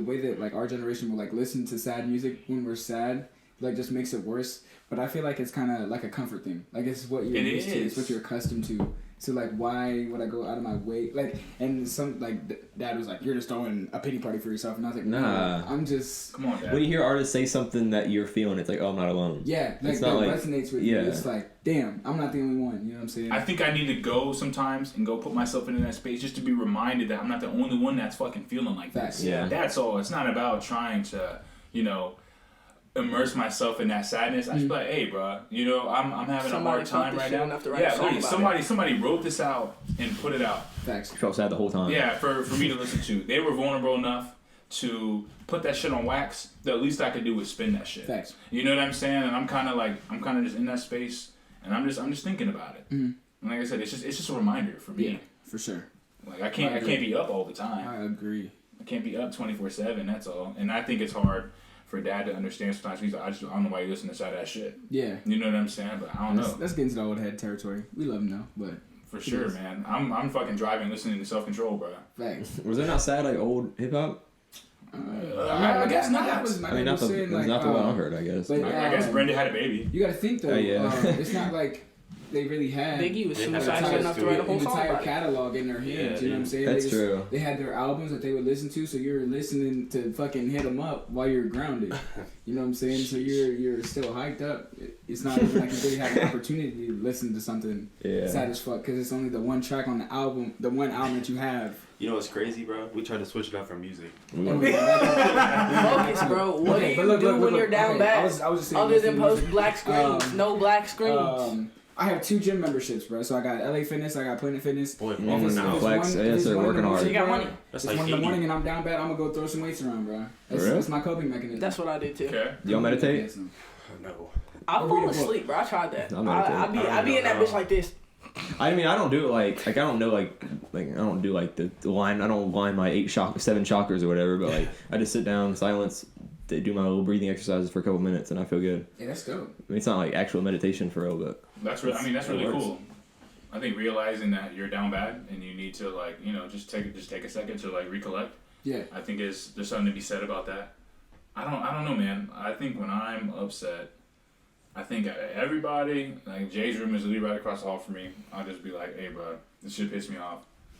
way that like our generation will like listen to sad music when we're sad like just makes it worse. But I feel like it's kind of like a comfort thing. Like it's what you're used to. It's what you're accustomed to. So like, why would I go out of my way? Like, and some like dad was like, "You're just throwing a pity party for yourself," and I was like, Nah. "No, I'm just." Come on, Dad. When you hear artists say something that you're feeling, it's like, oh, I'm not alone. Yeah, like It's that not like- resonates with yeah. you. It's like, damn, I'm not the only one. You know what I'm saying? I think I need to go sometimes and go put myself into that space just to be reminded that I'm not the only one that's fucking feeling like Facts. this. Yeah. That's all. It's not about trying to, immerse myself in that sadness. I just be like, hey, bro, I'm having Somebody a hard time felt this right shit now. enough to write a Yeah, song literally, about somebody wrote this out and put it out. Facts. Felt sad the whole time. Yeah, for me to listen to. They were vulnerable enough to put that shit on wax. The least I could do was spin that shit. Facts. You know what I'm saying? And I'm kind of just in that space, and I'm just thinking about it. Mm-hmm. And like I said, it's just a reminder for me. Yeah, for sure. Like I can't be up all the time. I agree. I can't be up 24/7. That's all. And I think it's hard for dad to understand sometimes. He's like, I don't know why you listen to that shit. Yeah. You know what I'm saying? But I don't know. Let's get into the old head territory. We love him though, but For sure, man. I'm fucking driving, listening to Self Control, bro. facts. Was there not sad like old hip hop? I guess not. That was my I mean, not the saying, like, not the one I heard, I guess. but- I guess Brenda had a baby. You gotta think though. Oh, yeah. It's not like they really had Biggie was They an had suicidal access enough to to write a it. whole an song entire about it. catalog in their hands. Yeah, You know what I'm saying? That's true. They had their albums that they would listen to, so you're listening to fucking hit them up while you're grounded. You know what I'm saying? So you're still hyped up. It's not even like you really have an opportunity to listen to something Yeah. sad as fuck because it's only the one track on the album, the one album that you have. You know what's crazy, bro? We tried to switch it up from music. Focus, bro. What do you do when you're down bad? I was just saying Other this than in post music. black screens, no black screens. I have 2 gym memberships, bro. So I got LA Fitness, I got Planet Fitness. Boy, If balling it's- out. if it's Flex, one- yes, if it's they're one in working the hard. morning, So you got bro, money. That's It's like 1 in the 80. morning and I'm down bad. I'm gonna go throw some weights around, bro. That's, real? that's my coping mechanism. That's what I do too. Okay. Y'all meditate? No. I Or fall read a book. asleep, bro. I tried that. I meditate. I be in that bitch like this. I mean, I don't do it like I don't know like I don't do like the line. I don't line my 7 chakras or whatever. But like I just sit down, silence, do my little breathing exercises for a couple minutes, and I feel good. Yeah, that's dope. I mean, it's not like actual meditation for real, but That's really it really works. cool. I think realizing that you're down bad and you need to like just take a second to like recollect. Yeah. I think there's something to be said about that. I don't know, man. I think when I'm upset, I think everybody, like Jay's room is literally right across the hall from me. I'll just be like, hey, bro, this shit pissed me off.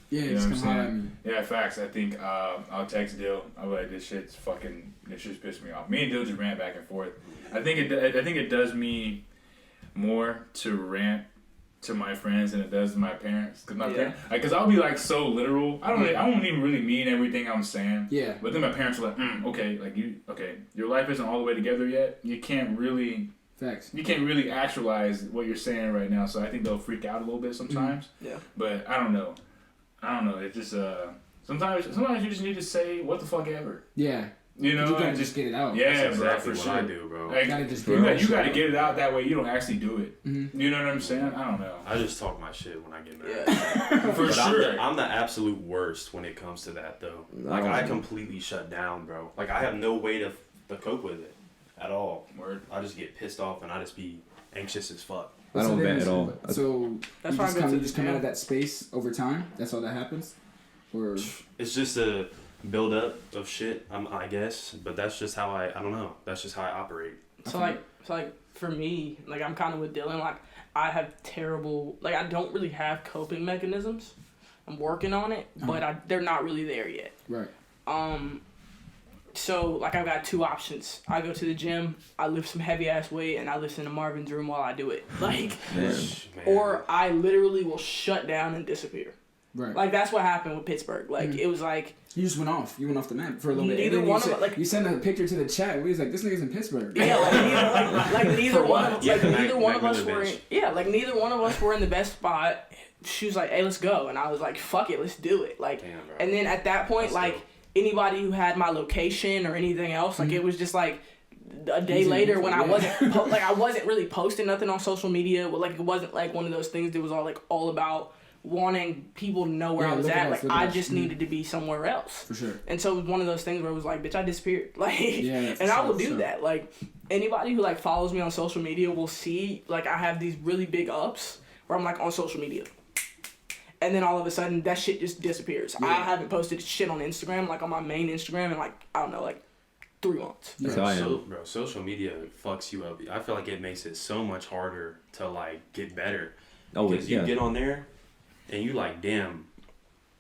Yeah, You know just what I'm come holler at saying? me. Yeah, facts. I think I'll text Dill. I'll be like, this shit's pissed me off. Me and Dill just rant back and forth. I think it does me more to rant to my friends than it does to my parents. Cause I'll be like so literal. I won't even really mean everything I'm saying. Yeah. But then my parents are like, okay, your life isn't all the way together yet. You can't really Facts. actualize what you're saying right now. So I think they'll freak out a little bit sometimes. Yeah. But I don't know. It's just sometimes you just need to say what the fuck ever. Yeah. You know, You gotta and just get it out. yeah, That's bro, exactly for what sure. I do, bro. Like, You gotta just you get got it to out. get it out that way you don't actually do it. Mhm. You know what I'm saying? I don't know. I just talk my shit when I get mad. Yeah. For But sure. I'm the absolute worst when it comes to that, though. Like, I completely shut down, bro. Like, I have no way to cope with it at all. Word. I just get pissed off and I just be anxious as fuck. I don't vent at all. So That's you why I just go come, to you the just come out gym. of that space over time. That's all that happens. Or It's just a build up of shit, I guess. But that's just how I don't know. That's just how I operate. So like for me, like I'm kind of with Dylan. Like I have terrible. Like I don't really have coping mechanisms. I'm working on it, but they're not really there yet. right. So like I've got 2 options. I go to the gym, I lift some heavy ass weight, and I listen to Marvin's Room while I do it. Like, Man. Man. or I literally will shut down and disappear. Right. Like that's what happened with Pittsburgh. Like it was like you just went off. You went off the map for a little bit. Neither And then one you of like you sent a picture to the chat. We was like, this nigga's in Pittsburgh. yeah, like neither one of neither one of us were neither one of us were in the best spot. She was like, hey, let's go, and I was like, fuck it, let's do it. Like, damn, and then at that point, like anybody who had my location or anything else, like it was just like. A day later, when I wasn't really posting nothing on social media, like it wasn't like one of those things that was all about wanting people to know where I was at. Like I just needed to be somewhere else. For sure. And so it was one of those things where it was like, bitch, I disappeared. Like, and I will do that. Like anybody who like follows me on social media will see like I have these really big ups where I'm like on social media. And then all of a sudden that shit just disappears. Yeah. I haven't posted shit on Instagram, like on my main Instagram in like, I don't know, like 3 months. Bro, social media fucks you up. I feel like it makes it so much harder to like get better. Because you get on there and you like, damn,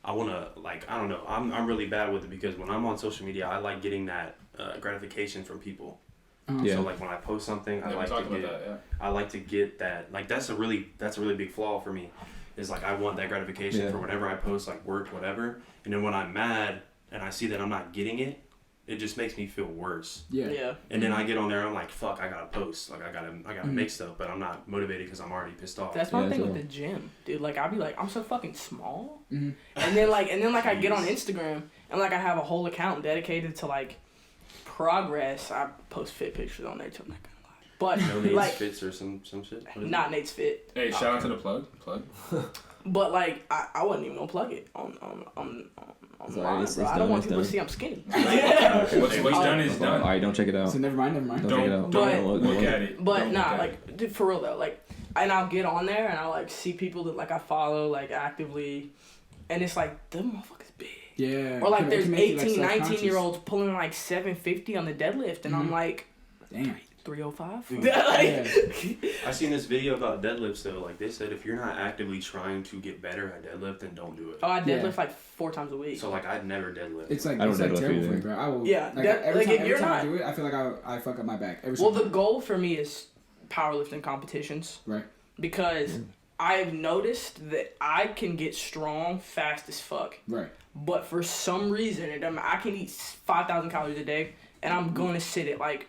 I wanna like, I don't know. I'm really bad with it because when I'm on social media, I like getting that gratification from people. So like when I post something, I like to get that. Like that's a really big flaw for me. Is like I want that gratification for whenever I post, like work, whatever. And then when I'm mad and I see that I'm not getting it, it just makes me feel worse. Yeah. And then I get on there, I'm like, fuck, I gotta post. Like I gotta make stuff, but I'm not motivated because I'm already pissed off. That's my thing with the gym, dude. Like I'll be like, I'm so fucking small. And then like I get on Instagram and like I have a whole account dedicated to like progress. I post fit pictures on there too. I'm not gonna lie. But no Nate's like Fits or some shit. Not Nate's Fit. Hey, shout out to the plug. But like I wasn't even gonna plug it on mine, bro. I don't want people to see I'm skinny. What's done is done. Alright, don't check it out. So never mind. Don't look at it. But nah, like dude, for real though, like, and I'll get on there and I'll like see people that like I follow like actively, and it's like them motherfuckers big. Yeah. Or like there's 18, 19-year-olds pulling like 750 on the deadlift, and I'm like, damn. 305. I seen this video about deadlifts though. Like they said, if you're not actively trying to get better at deadlift, then don't do it. Oh, I deadlift like 4 times a week. So like I'd never deadlift. It's like terrible for me, bro. I will. Yeah, like, every time I do it, I feel like I fuck up my back. The goal for me is powerlifting competitions. Right. Because I've noticed that I can get strong fast as fuck. Right. But for some reason, I can eat 5,000 calories a day. And I'm going to sit at like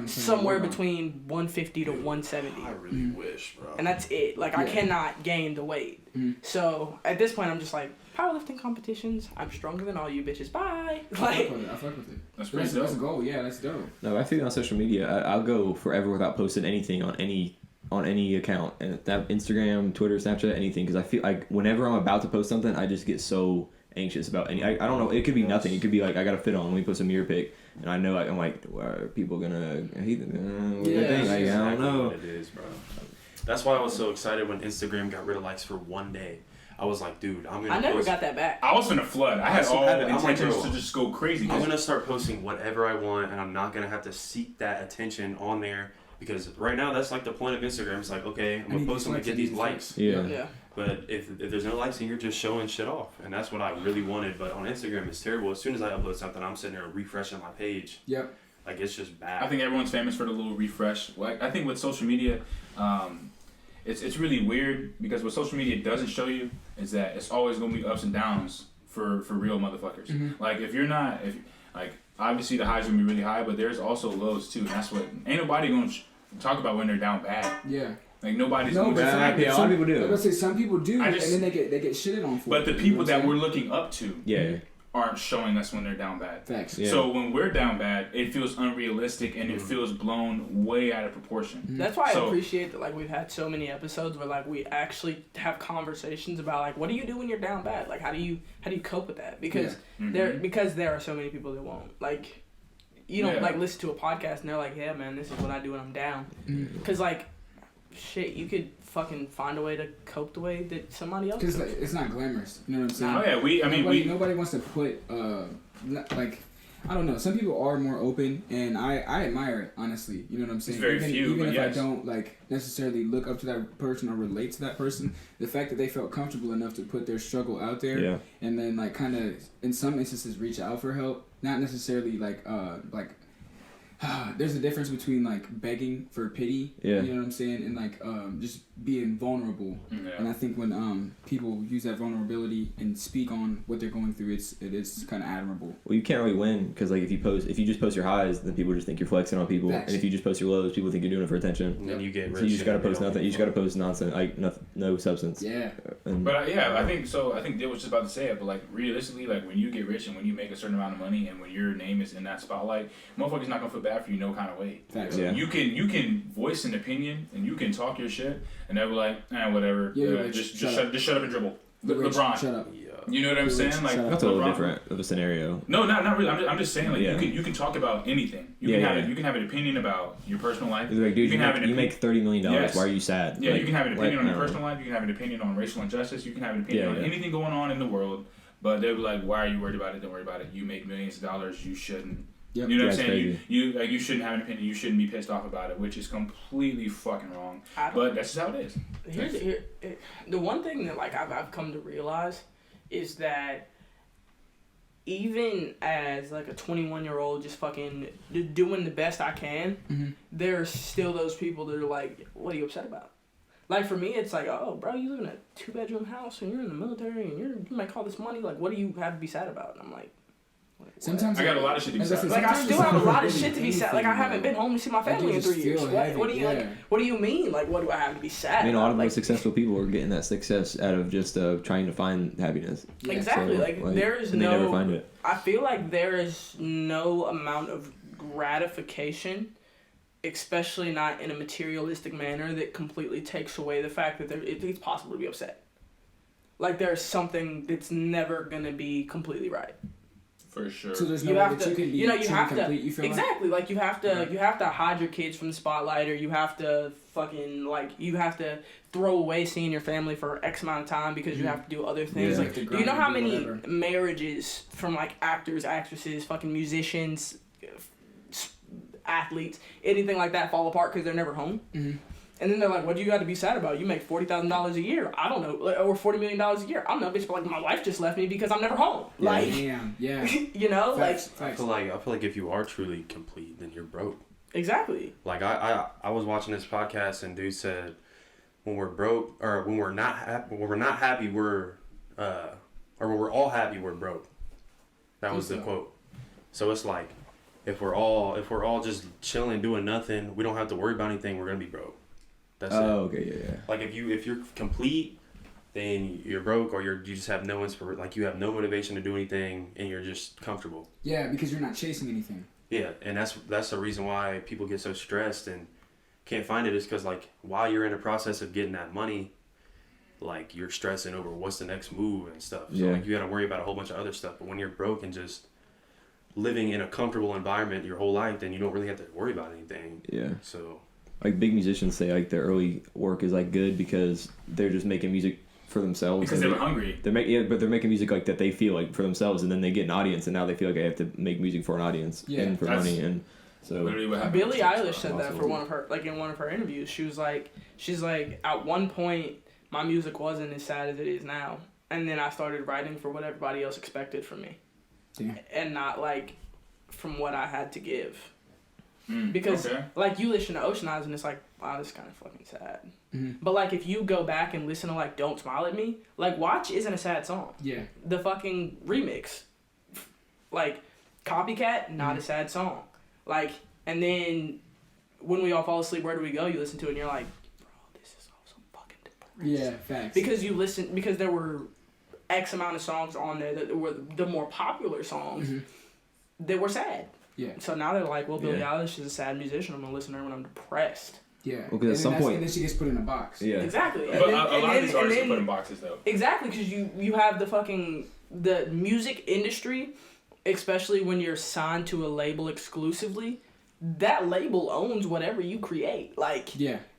somewhere between 150 to 170. I really wish, bro. And that's it. Like I cannot gain the weight. So at this point, I'm just like, powerlifting competitions. I'm stronger than all you bitches. Bye. Like I fuck with it. That's pretty dope. That's a goal. Yeah, that's dope. No, I feel on social media, I'll go forever without posting anything on any account, and that Instagram, Twitter, Snapchat, anything. Because I feel like whenever I'm about to post something, I just get so anxious about any. I don't know. It could be nothing. It could be like I got to fit on. Let me post a mirror pic. And I know I'm like, why are people gonna hate them? I don't know what it is, bro. That's why I was so excited when Instagram got rid of likes for one day. I was like, dude, I never got that back. I was in a flood. I had all the intentions to just go crazy. I'm gonna start posting whatever I want, and I'm not gonna have to seek that attention on there because right now that's like the point of Instagram. It's like, okay, I'm gonna post them to get these likes. Yeah. But if there's no likes, then you're just showing shit off. And that's what I really wanted. But on Instagram, it's terrible. As soon as I upload something, I'm sitting there refreshing my page. Yep. Like, it's just bad. I think everyone's famous for the little refresh. Like, I think with social media, it's really weird because what social media doesn't show you is that it's always going to be ups and downs for real motherfuckers. Like, obviously the highs are going to be really high, but there's also lows too. And that's what, ain't nobody going to talk about when they're down bad. Yeah. Like nobody's going to a lot of people do. I was gonna say some people do, and then they get shitted on for it. But the people that we're looking up to aren't showing us when they're down bad. Facts. Yeah. So when we're down bad, it feels unrealistic and it feels blown way out of proportion. That's why I appreciate that. Like we've had so many episodes where like we actually have conversations about like what do you do when you're down bad? Like how do you cope with that? Because there are so many people that won't like. You don't like listen to a podcast and they're like, yeah, man, this is what I do when I'm down. Because like. Shit, you could fucking find a way to cope the way that somebody else. Because it's not glamorous, you know what I'm saying? Oh yeah, nobody wants to put like I don't know. Some people are more open, and I admire it honestly. You know what I'm saying? It's very few, even but if yes. I don't like necessarily look up to that person or relate to that person, the fact that they felt comfortable enough to put their struggle out there, and then like kind of in some instances reach out for help, not necessarily like there's a difference between like begging for pity, you know what I'm saying, and like just being vulnerable. Yeah. And I think when people use that vulnerability and speak on what they're going through, it is kind of admirable. Well, you can't really win because like if you just post your highs, then people just think you're flexing on people, and if you just post your lows, people think you're doing it for attention. And then you get rich. So you just gotta post nothing. You just gotta post nonsense, like no substance. Yeah. But I think so. I think Dill was just about to say it, but like realistically, like when you get rich and when you make a certain amount of money and when your name is in that spotlight, motherfuckers not gonna feel bad for you no kind of way. Yeah. You can voice an opinion and you can talk your shit and they'll be like, whatever. Just shut up and dribble. LeBron. Shut up. You know what I'm saying? Like that's a little different of a scenario. No, not really. I'm just saying like you can talk about anything. You can have an opinion about your personal life. Like, dude, you make $30 million. Yes. Why are you sad? Yeah, like, you can have an opinion on your personal life. You can have an opinion on racial injustice. You can have an opinion on anything going on in the world. But they'll be like, why are you worried about it? Don't worry about it. You make millions of dollars. You shouldn't. Yep. You know what I'm saying? You shouldn't have an opinion. You shouldn't be pissed off about it, which is completely fucking wrong. But that's just how it is. The one thing that like I've come to realize is that even as like a 21-year-old just fucking doing the best I can, there's still those people that are like, what are you upset about? Like for me, it's like, oh, bro, you live in a 2-bedroom house and you're in the military and you make all this money. Like, what do you have to be sad about? And I'm like, what? Sometimes I got a lot of shit to be sad about. Like I still have a lot of shit to be sad. Like I haven't been home to see my family in 3 years. What do you like? What do you mean? Like what do I have to be sad? I mean, a lot of like, the successful people are getting that success out of just trying to find happiness. Exactly. So, like there is no. They never find it. I feel like there is no amount of gratification, especially not in a materialistic manner, that completely takes away the fact that it's possible to be upset. Like there's something that's never gonna be completely right. For sure. So there's no way that you can be you have complete, to you feel exactly like you have to hide your kids from the spotlight, or you have to fucking like you have to throw away seeing your family for X amount of time because you have to do other things. Like, do you know how many marriages from like actors, actresses, fucking musicians, athletes, anything like that fall apart because they're never home? And then they're like, what do you got to be sad about? You make $40,000 a year. I don't know. Or $40 million a year. I don't know, bitch, but like my wife just left me because I'm never home. Yeah. Like, yeah. You know? Facts. I feel like if you are truly complete, then you're broke. Exactly. Like I was watching this podcast and dude said, when we're broke or when we're not happy, we're or when we're all happy, we're broke. That was the quote. So it's like if we're all just chilling, doing nothing, we don't have to worry about anything, we're gonna be broke. That's it. Okay, yeah. Like if you're complete, then you're broke, or you just have no inspiration. Like you have no motivation to do anything, and you're just comfortable. Yeah, because you're not chasing anything. Yeah, and that's the reason why people get so stressed and can't find it, is because like while you're in the process of getting that money, like you're stressing over what's the next move and stuff. So like you got to worry about a whole bunch of other stuff. But when you're broke and just living in a comfortable environment your whole life, then you don't really have to worry about anything. Yeah. So. Like big musicians say, like their early work is like good because they're just making music for themselves. Because they were hungry. But they're making music like that they feel like for themselves, and then they get an audience, and now they feel like they have to make music for an audience and for money. And so Billie Eilish said that for one of her, like in one of her interviews. She's like, at one point my music wasn't as sad as it is now, and then I started writing for what everybody else expected from me, and not like from what I had to give. Because like you listen to Ocean Eyes and it's like, wow, this is kind of fucking sad. But like if you go back and listen to like Don't Smile at Me, like Watch isn't a sad song. Yeah. The fucking remix, like Copycat, not a sad song. Like, and then When We All Fall Asleep, Where Do We Go? You listen to it and you're like, bro, this is all so fucking depressing. Yeah, facts. Because there were X amount of songs on there that were the more popular songs that were sad. Yeah. So now they're like, well, Billie Eilish is a sad musician. I'm gonna listen to her when I'm depressed. Yeah. Well, because at some point, and then she gets put in a box. Yeah. Exactly. But a lot of these artists are put in boxes though. Exactly, because you have the music industry, especially when you're signed to a label exclusively. That label owns whatever you create. Like,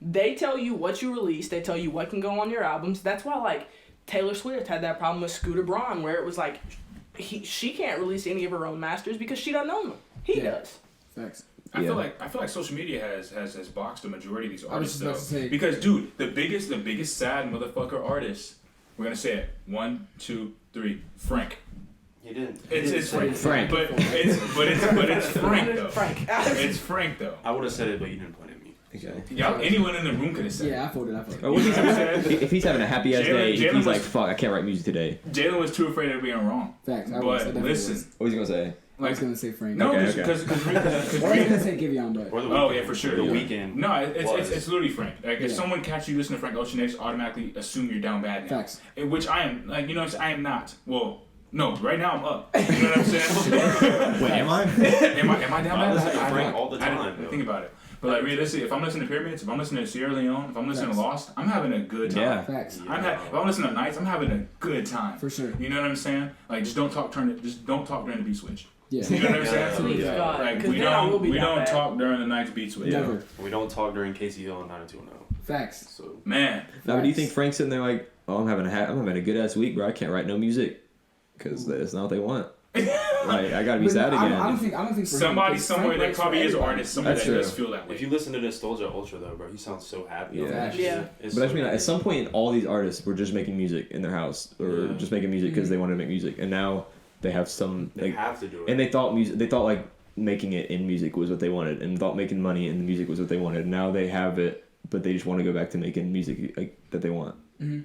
they tell you what you release. They tell you what can go on your albums. That's why like Taylor Swift had that problem with Scooter Braun, where it was like, she can't release any of her own masters because she doesn't own them. He does. Facts. I feel like social media has boxed the majority of these artists though. Because dude, the biggest sad motherfucker artist, we're gonna say it. 1, 2, 3. Frank. He didn't. It's Frank. But it's Frank though. It's Frank though. I would have said it, but you didn't point at me. Okay. Yeah, anyone in the room could have said. Yeah, I voted. Or if he's having a happy ass day, he's like, "Fuck, I can't write music today." Jalen was too afraid of being wrong. Facts. But listen, what was he gonna say? I was gonna say Frank. No, because I was gonna say Giveon, but oh yeah, for sure. The weekend. No, it's literally Frank. Like if someone catches you listening to Frank Ocean, they just automatically assume you're down bad now. Facts. Which I am. Like I am not. Well. No, right now I'm up. You know what I'm saying? Wait, am I? Am I down bad? I listen to Frank all the time. Think about it. But like realistically, if I'm listening to Pyramids, if I'm listening to Sierra Leone, if I'm listening to Lost, I'm having a good time. Yeah. Facts. If I'm listening to Nights, I'm having a good time. For sure. You know what I'm saying? Like just don't talk during the beat switch. Yeah. You know what I'm saying? Please, God. Like we don't talk during the Nights beat switch. Never. We don't talk during Casey Hill and 90210. Facts. So man. Now, do you think Frank's sitting there like, "Oh, I'm having a good ass week, bro. I can't write no music because that's not what they want." Like I gotta be sad again. I don't think somebody somewhere there probably is an artist somewhere that does feel that way. If you listen to Nostalgia Ultra though, bro, he sounds so happy. Yeah. But I mean, at some point, all these artists were just making music in their house or just making music because they wanted to make music, and now they have some. They have to do it. And they thought like making it in music was what they wanted, and thought making money in the music was what they wanted. Now they have it, but they just want to go back to making music that they want. Mm-hmm.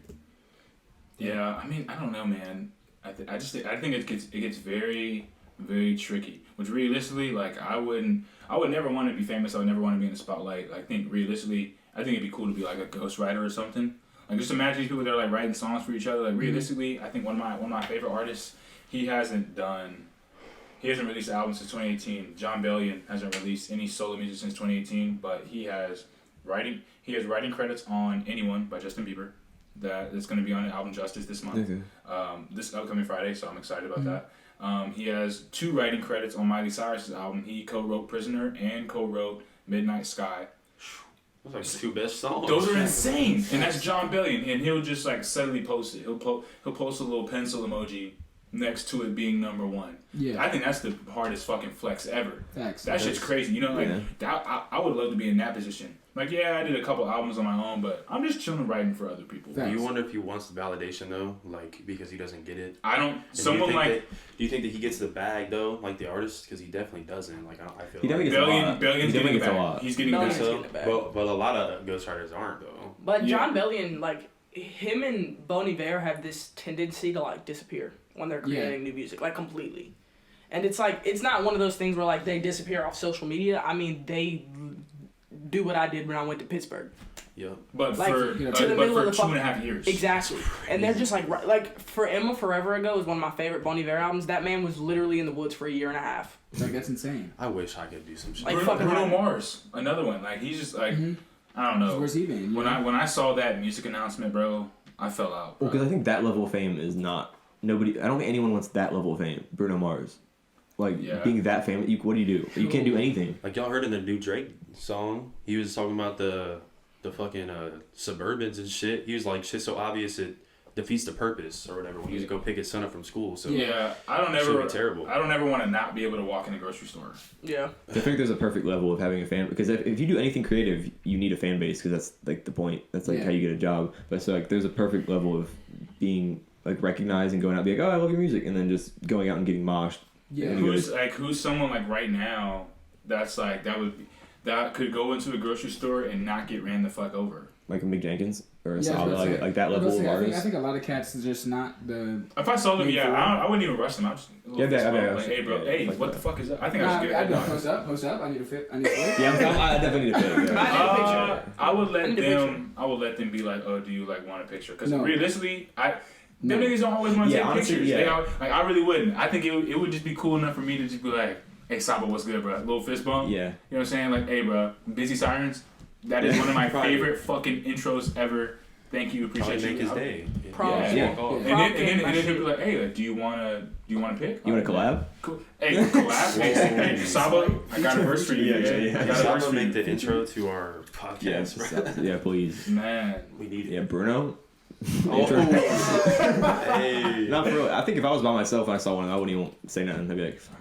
Yeah, I mean, I don't know, man. I think it gets very, very tricky. Which realistically, like I would never want to be famous. I would never want to be in the spotlight. I think realistically, I think it'd be cool to be like a ghostwriter or something. Like just imagine these people that are like writing songs for each other. Like realistically, I think one of my favorite artists, he hasn't released an album since 2018. John Bellion hasn't released any solo music since 2018, but he has writing credits on Anyone by Justin Bieber. That's going to be on the album Justice this month. Okay. This upcoming Friday, so I'm excited about that. He has 2 writing credits on Miley Cyrus's album. He co-wrote Prisoner and co-wrote Midnight Sky. Those are like 2 best songs. Those are insane, and that's John Bellion, and he'll just like suddenly post it. He'll post a little pencil emoji next to it being number 1. Yeah, I think that's the hardest fucking flex ever. Facts. That shit's crazy. You know, like I would love to be in that position. Like, yeah, I did a couple albums on my own, but I'm just chilling writing for other people. Do you wonder if he wants the validation though, like because he doesn't get it? I don't. Do you think that he gets the bag though, like the artist? Because he definitely doesn't. Like I feel he definitely gets a lot. Bellion's getting a lot. He's getting a bag. But a lot of ghostwriters aren't though. But John Bellion, like him and Bon Iver have this tendency to like disappear when they're creating new music, like completely. And it's like it's not one of those things where like they disappear off social media. I mean, they do what I did when I went to Pittsburgh. Yeah. But like, for 2.5 years. Exactly. And they're just like For Emma Forever Ago is one of my favorite Bon Iver albums. That man was literally in the woods for a year and a half. Like that's insane. I wish I could do some shit. Like Bruno Mars, another one. Like he's just like I don't know. Where's he been? When I saw that music announcement, bro, I fell out. Well, because I think that level of fame is not nobody. I don't think anyone wants that level of fame. Bruno Mars. Like, being that famous, what do you do? You can't do anything. Like, y'all heard in the new Drake song, he was talking about the fucking Suburbans and shit. He was like, shit's so obvious it defeats the purpose or whatever when you just go pick his son up from school. So I don't ever terrible. I don't ever want to not be able to walk in a grocery store. Yeah. I think there's a perfect level of having a fan, because if you do anything creative, you need a fan base, because that's like the point. That's like how you get a job. But so like there's a perfect level of being like recognized and going out and be like, oh, I love your music, and then just going out and getting moshed. Yeah. Who's someone like right now that's like that could go into a grocery store and not get ran the fuck over? Like a Mick Jenkins or like that level of artist. I think a lot of cats is just not the. If I saw them, I wouldn't even rush them. I just hey bro, hey, what the fuck is that? I think I should get it. Post up. I need a fit. I definitely need a fit. I would let them be like, oh, do you like want a picture? Because realistically, them niggas don't always want to take pictures. I really wouldn't. I think it would just be cool enough for me to just be like, hey, Saba, what's good, bro? Little fist bump. Yeah. You know what I'm saying? Like, hey, bro, Busy Sirens. That is one of my favorite fucking intros ever. Thank you, appreciate you. Make his day. And then he'll be like, hey, do you wanna pick? You want to collab? Cool. Hey, collab. Hey, Saba, I got a verse for you. I got a verse for you. Make the intro to our podcast. Yeah, please. Man, we need it. Yeah, Bruno. Hey. Not for real. I think if I was by myself and I saw one, I wouldn't even say nothing. I'd be like, fuck.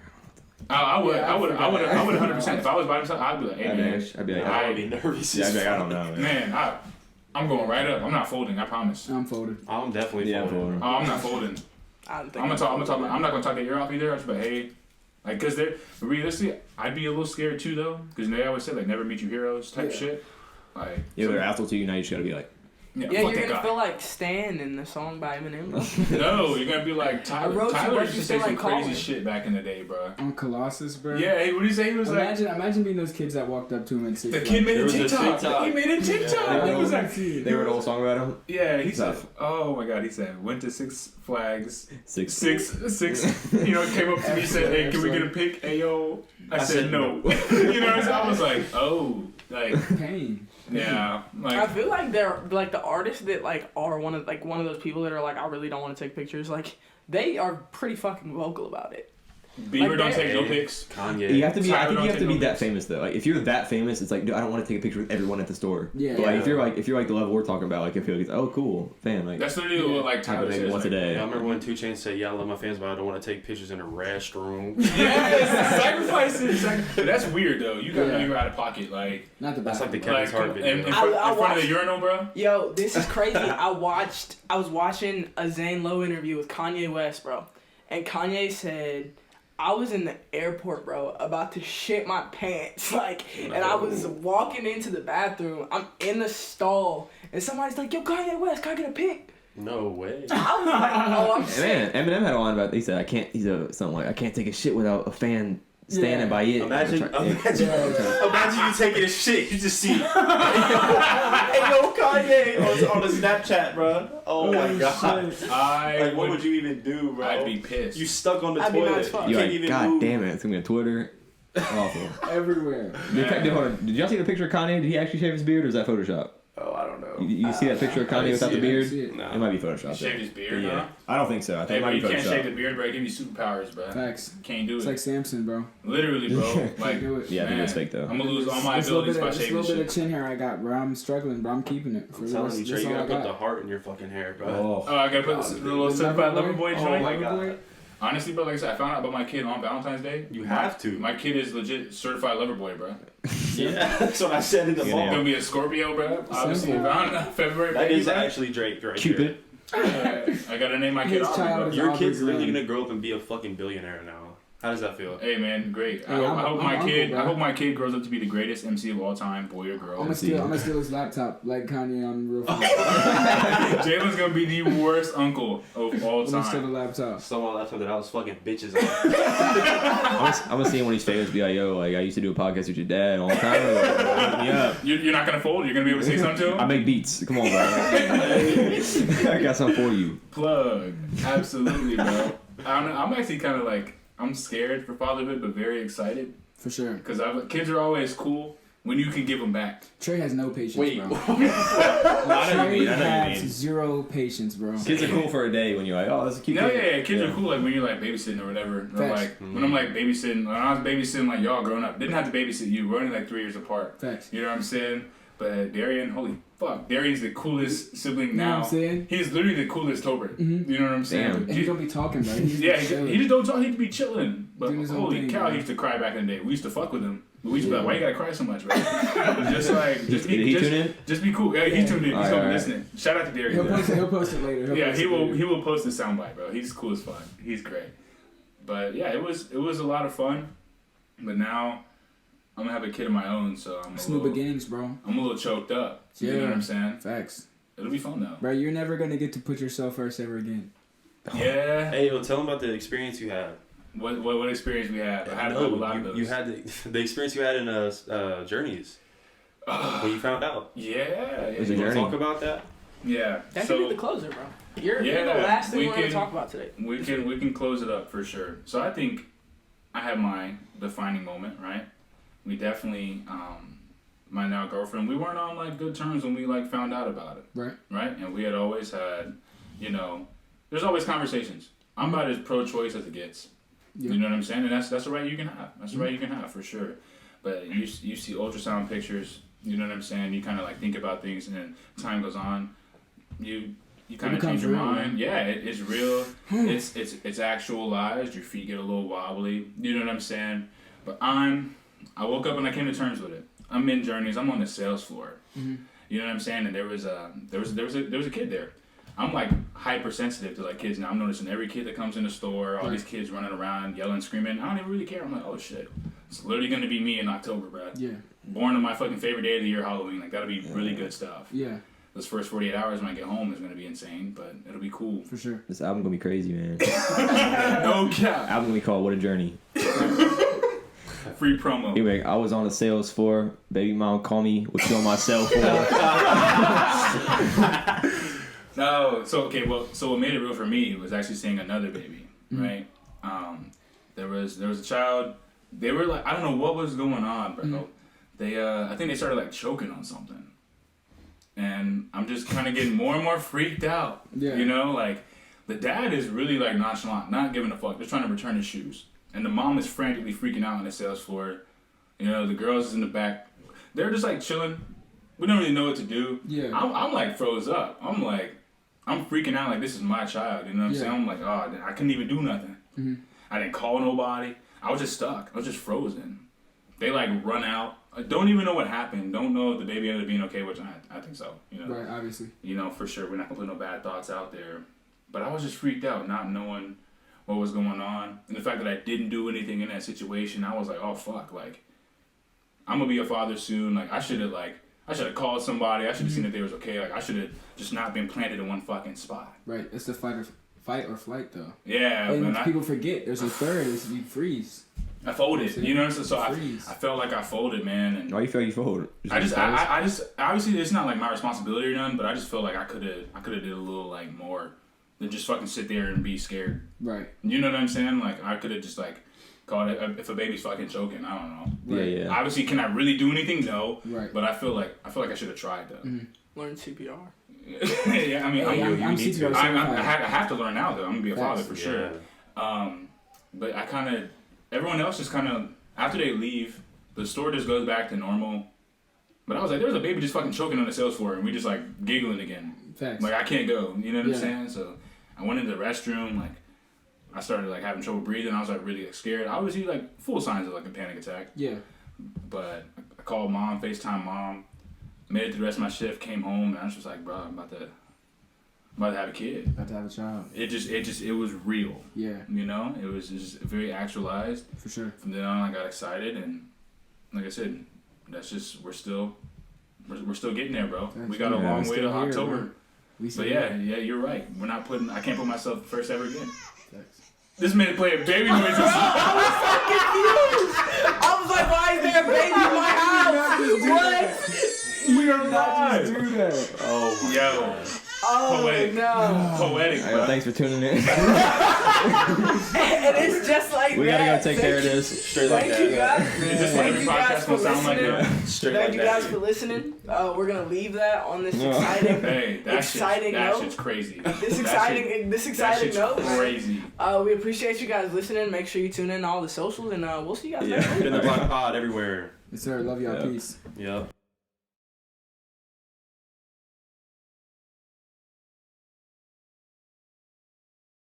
I would 100%. If I was by myself, I'd be like, hey man, I'd be nervous. Yeah, I'd be like, I don't know, man. I'm going right up. I'm not folding. I promise. I'm folding. I'm definitely folding. Oh, I'm not folding. I'm not gonna talk their ear off either. But hey, like, cause they're realistically, I'd be a little scared too though, cause they always say like never meet your heroes type shit. Like, they're assholes to you. Now you just gotta be like. Yeah, you're gonna feel like Stan in the song by Eminem. No, you're gonna be like Tyler. Tyler used to say some crazy shit back in the day, bro. On Colossus, bro. Yeah, hey, what did he say? He was imagine being those kids that walked up to him and said, "The kid made a TikTok. He made a TikTok." They wrote a whole song about him. Yeah, he said, "Oh my god," he said, "Went to Six Flags. Six. You know, came up to me, said, "Hey, can we get a pic?" Ayo, I said no. You know, so I was like, "Oh, like pain." Yeah, like I feel like they're like the artists that like are one of those people that are like, I really don't want to take pictures. Like they are pretty fucking vocal about it. Bieber like, don't take no pics. Kanye. You have to be. I think you have to be that famous though. Like if you're that famous, it's like, dude, I don't want to take a picture with everyone at the store. Yeah. But like if you're like the level we're talking about, like if you're like, oh cool, fan, like that's literally what like Tyler says once a day. Yeah, I remember when 2 Chainz said, "Yeah, I love my fans, but I don't want to take pictures in a restroom." Yes, sacrifices. That's weird though. You gotta know you're out of pocket. Like not the best. That's like the Kevin Hart video. In front of the urinal, bro. Yo, this is crazy. I was watching a Zane Lowe interview with Kanye West, bro, and Kanye said, I was in the airport, bro, about to shit my pants, like, and I was walking into the bathroom. I'm in the stall, and somebody's like, "Yo, Kanye West, can I get a pic?" No way. I was like, "Oh, I'm sick." Man, Eminem had a line about. He said, "I can't." He's something like, "I can't take a shit without a fan standing by it." Imagine you taking a shit. You just see, hey yo, Kanye on the Snapchat, bro. Oh my god. What would you even do, bro? I'd be pissed. You stuck on the toilet. You can't even God move. damn it! It's gonna be on Twitter. Awful. Everywhere. Did y'all see the picture of Kanye? Did he actually shave his beard, or is that Photoshop? Oh, I don't know. You see that picture of Kanye without the beard? No. It might be Photoshopped. Shaved his beard, yeah. I don't think so. I think it might be you can't Photoshopped. shave the beard, bro. Give me superpowers, bro. Facts. Can't do it. It's like Samson, bro. Literally, bro. Like, yeah, I think it's fake though. I'm gonna lose all my abilities by shaving this little bit of chin hair I got, bro. I'm struggling, bro. I'm keeping it. I'm telling you, Trey, you gotta put the heart in your fucking hair, bro. Oh, I gotta put the little certified lover boy joint. Oh my god. Honestly, bro, like I said, I found out about my kid on Valentine's Day. You have to. My kid is legit certified lover boy, bro. Yeah, that's what I said in the mall. Gonna be a Scorpio, bro. Obviously, February. That is actually Drake right Cupid. I gotta name my kid Aubrey, bro. Your kid's literally gonna grow up and be a fucking billionaire now. How does that feel? Hey man, great. I hope my kid grows up to be the greatest MC of all time, boy or girl. I'm gonna steal his laptop like Kanye on Real Fast. Jalen's gonna be the worst uncle of all time. I'm gonna steal the laptop. Stole my laptop that I was fucking bitches on. I'm gonna see him when he's famous. Be like, yo, like I used to do a podcast with your dad all the time. Like, yeah. You're not gonna fold. You're gonna be able to say something to him. I make beats. Come on, bro. I got something for you. Plug. Absolutely, bro. I don't know. I'm actually kind of like. I'm scared for fatherhood, but very excited. For sure. Because kids are always cool when you can give them back. Trey has no patience, Wait. bro. Trey has zero patience, bro. Kids are cool for a day when you're like, oh, that's a cute kid. Yeah, kids are cool like when you're like babysitting or whatever. Or like when I'm like babysitting, when I was babysitting like y'all growing up, didn't have to babysit you. We're only like 3 years apart. Facts. You know what I'm saying? But Darian, holy fuck, Darian's the coolest sibling now. You know what I'm saying? He's literally the coolest Tobert. Mm-hmm. You know what I'm saying? And he don't be talking, bro. He just don't talk. He could be chilling. But holy cow, he used to cry back in the day. We used to fuck with him. But we used to be like, why you gotta cry so much, bro? Just be cool. Yeah, he tuned in. He's gonna be listening. Shout out to Darian. He'll post it later. He will post the soundbite, bro. He's cool as fuck. He's great. But yeah, it was a lot of fun. But now I'm gonna have a kid of my own, so it's new beginnings, bro. I'm a little choked up. You know what I'm saying? Facts. It'll be fun though. Bro, you're never gonna get to put yourself first ever again. Yeah. Hey, yo, tell them about the experience you had. What experience we had? I had a lot of those. You had the experience you had in Journeys. When you found out. Yeah. You want to talk about that? Yeah. That could be the closer, bro. You're the last thing we're going to talk about today. We can close it up for sure. So I think I had my defining moment, right? We definitely, my now girlfriend, we weren't on like good terms when we like found out about it. Right. Right? And we had always had, there's always conversations. I'm about as pro-choice as it gets. Yeah. You know what I'm saying? And that's the right you can have. That's the right you can have for sure. But you see ultrasound pictures, you know what I'm saying? You kind of like think about things, and then time goes on, you kind of change your mind. Man. Yeah, it's real. It's actualized. Your feet get a little wobbly. You know what I'm saying? But I woke up and I came to terms with it. I'm in Journeys. I'm on the sales floor. Mm-hmm. You know what I'm saying? And there was a kid there. I'm like hypersensitive to like kids now. I'm noticing every kid that comes in the store, all these kids running around, yelling, screaming. I don't even really care. I'm like, oh shit, it's literally gonna be me in October, bro. Yeah. Born on my fucking favorite day of the year, Halloween. Like that'll be really good stuff. Yeah. Those first 48 hours when I get home is gonna be insane, but it'll be cool. For sure. This album gonna be crazy, man. No cap. Album gonna be called What a Journey. Free promo. Anyway, I was on the sales floor. Baby mom called me. What you on my cell phone? No, so what made it real for me was actually seeing another baby, right? There was a child. They were like, I don't know what was going on, bro. They I think they started like choking on something, and I'm just kind of getting more and more freaked out. Yeah. You know, like the dad is really like nonchalant, not giving a fuck, just trying to return his shoes, and the mom is frantically freaking out on the sales floor. You know, the girls is in the back. They're just like chilling. We don't really know what to do. Yeah. I'm like froze up. I'm freaking out like this is my child, you know what I'm saying? I'm like, oh, I couldn't even do nothing. I didn't call nobody. I was just stuck. I was just frozen. They like run out. I don't even know what happened. Don't know if the baby ended up being okay, which I think so. You know? Right, obviously. You know, for sure. We're not going to put no bad thoughts out there. But I was just freaked out, not knowing what was going on. And the fact that I didn't do anything in that situation, I was like, oh, fuck. Like, I'm going to be a father soon. Like, I should have called somebody. I should have seen if they was okay. Like, I should have just not been planted in one fucking spot. Right. It's the fight or flight, though. Yeah. And people forget there's a third. Is you freeze. I folded. You know what I'm saying? So I felt like I folded, man. And why you feel you folded? I just obviously it's not like my responsibility or nothing, but I just felt like I could have did a little like more than just fucking sit there and be scared. Right. You know what I'm saying? Like I could have just like called it if a baby's fucking choking. I don't know. Right. Yeah. Obviously, can I really do anything? No. Right. But I feel like I should have tried though. Learn CPR. Yeah, I mean, I'm CPR. I have to learn now though. I'm gonna be a father for sure. Yeah. But everyone else just kind of after they leave, the store just goes back to normal. But I was like, there's a baby just fucking choking on the sales floor, and we just like giggling again. Facts. Like I can't go. You know what I'm saying? So I went into the restroom. Like I started like having trouble breathing. I was like really scared. I was like full signs of like a panic attack. Yeah. But I called mom, FaceTime mom, made it through the rest of my shift, came home, and I was just like, bro, I'm about to have a kid. About to have a child. It was real. Yeah. You know, it was just very actualized. For sure. From then on, I got excited, and like I said, that's just we're still getting there, bro. That's we got a long way to October. But yeah, you're right. I can't put myself first ever again. Thanks. This man playing baby noises. I was so confused. I was like, why is there a baby in my house? What? We are not Do that. Oh my God. Oh Poetic. no. Poetic, bro. Thanks for tuning in. And it's just like We gotta that. go take care of this. Straight like Thank you that. guys. Is this what every podcast gonna sound like now? Straight Thank like you that. guys for listening. We're gonna leave that on this No. exciting, Hey, that exciting shit's note. crazy. This That exciting shit's note. crazy. We appreciate you guys listening. Make sure you tune in to all the socials, and we'll see you guys next week. Spin the Block Pod everywhere. Yes, sir. Love y'all. Yeah. Peace. Yep.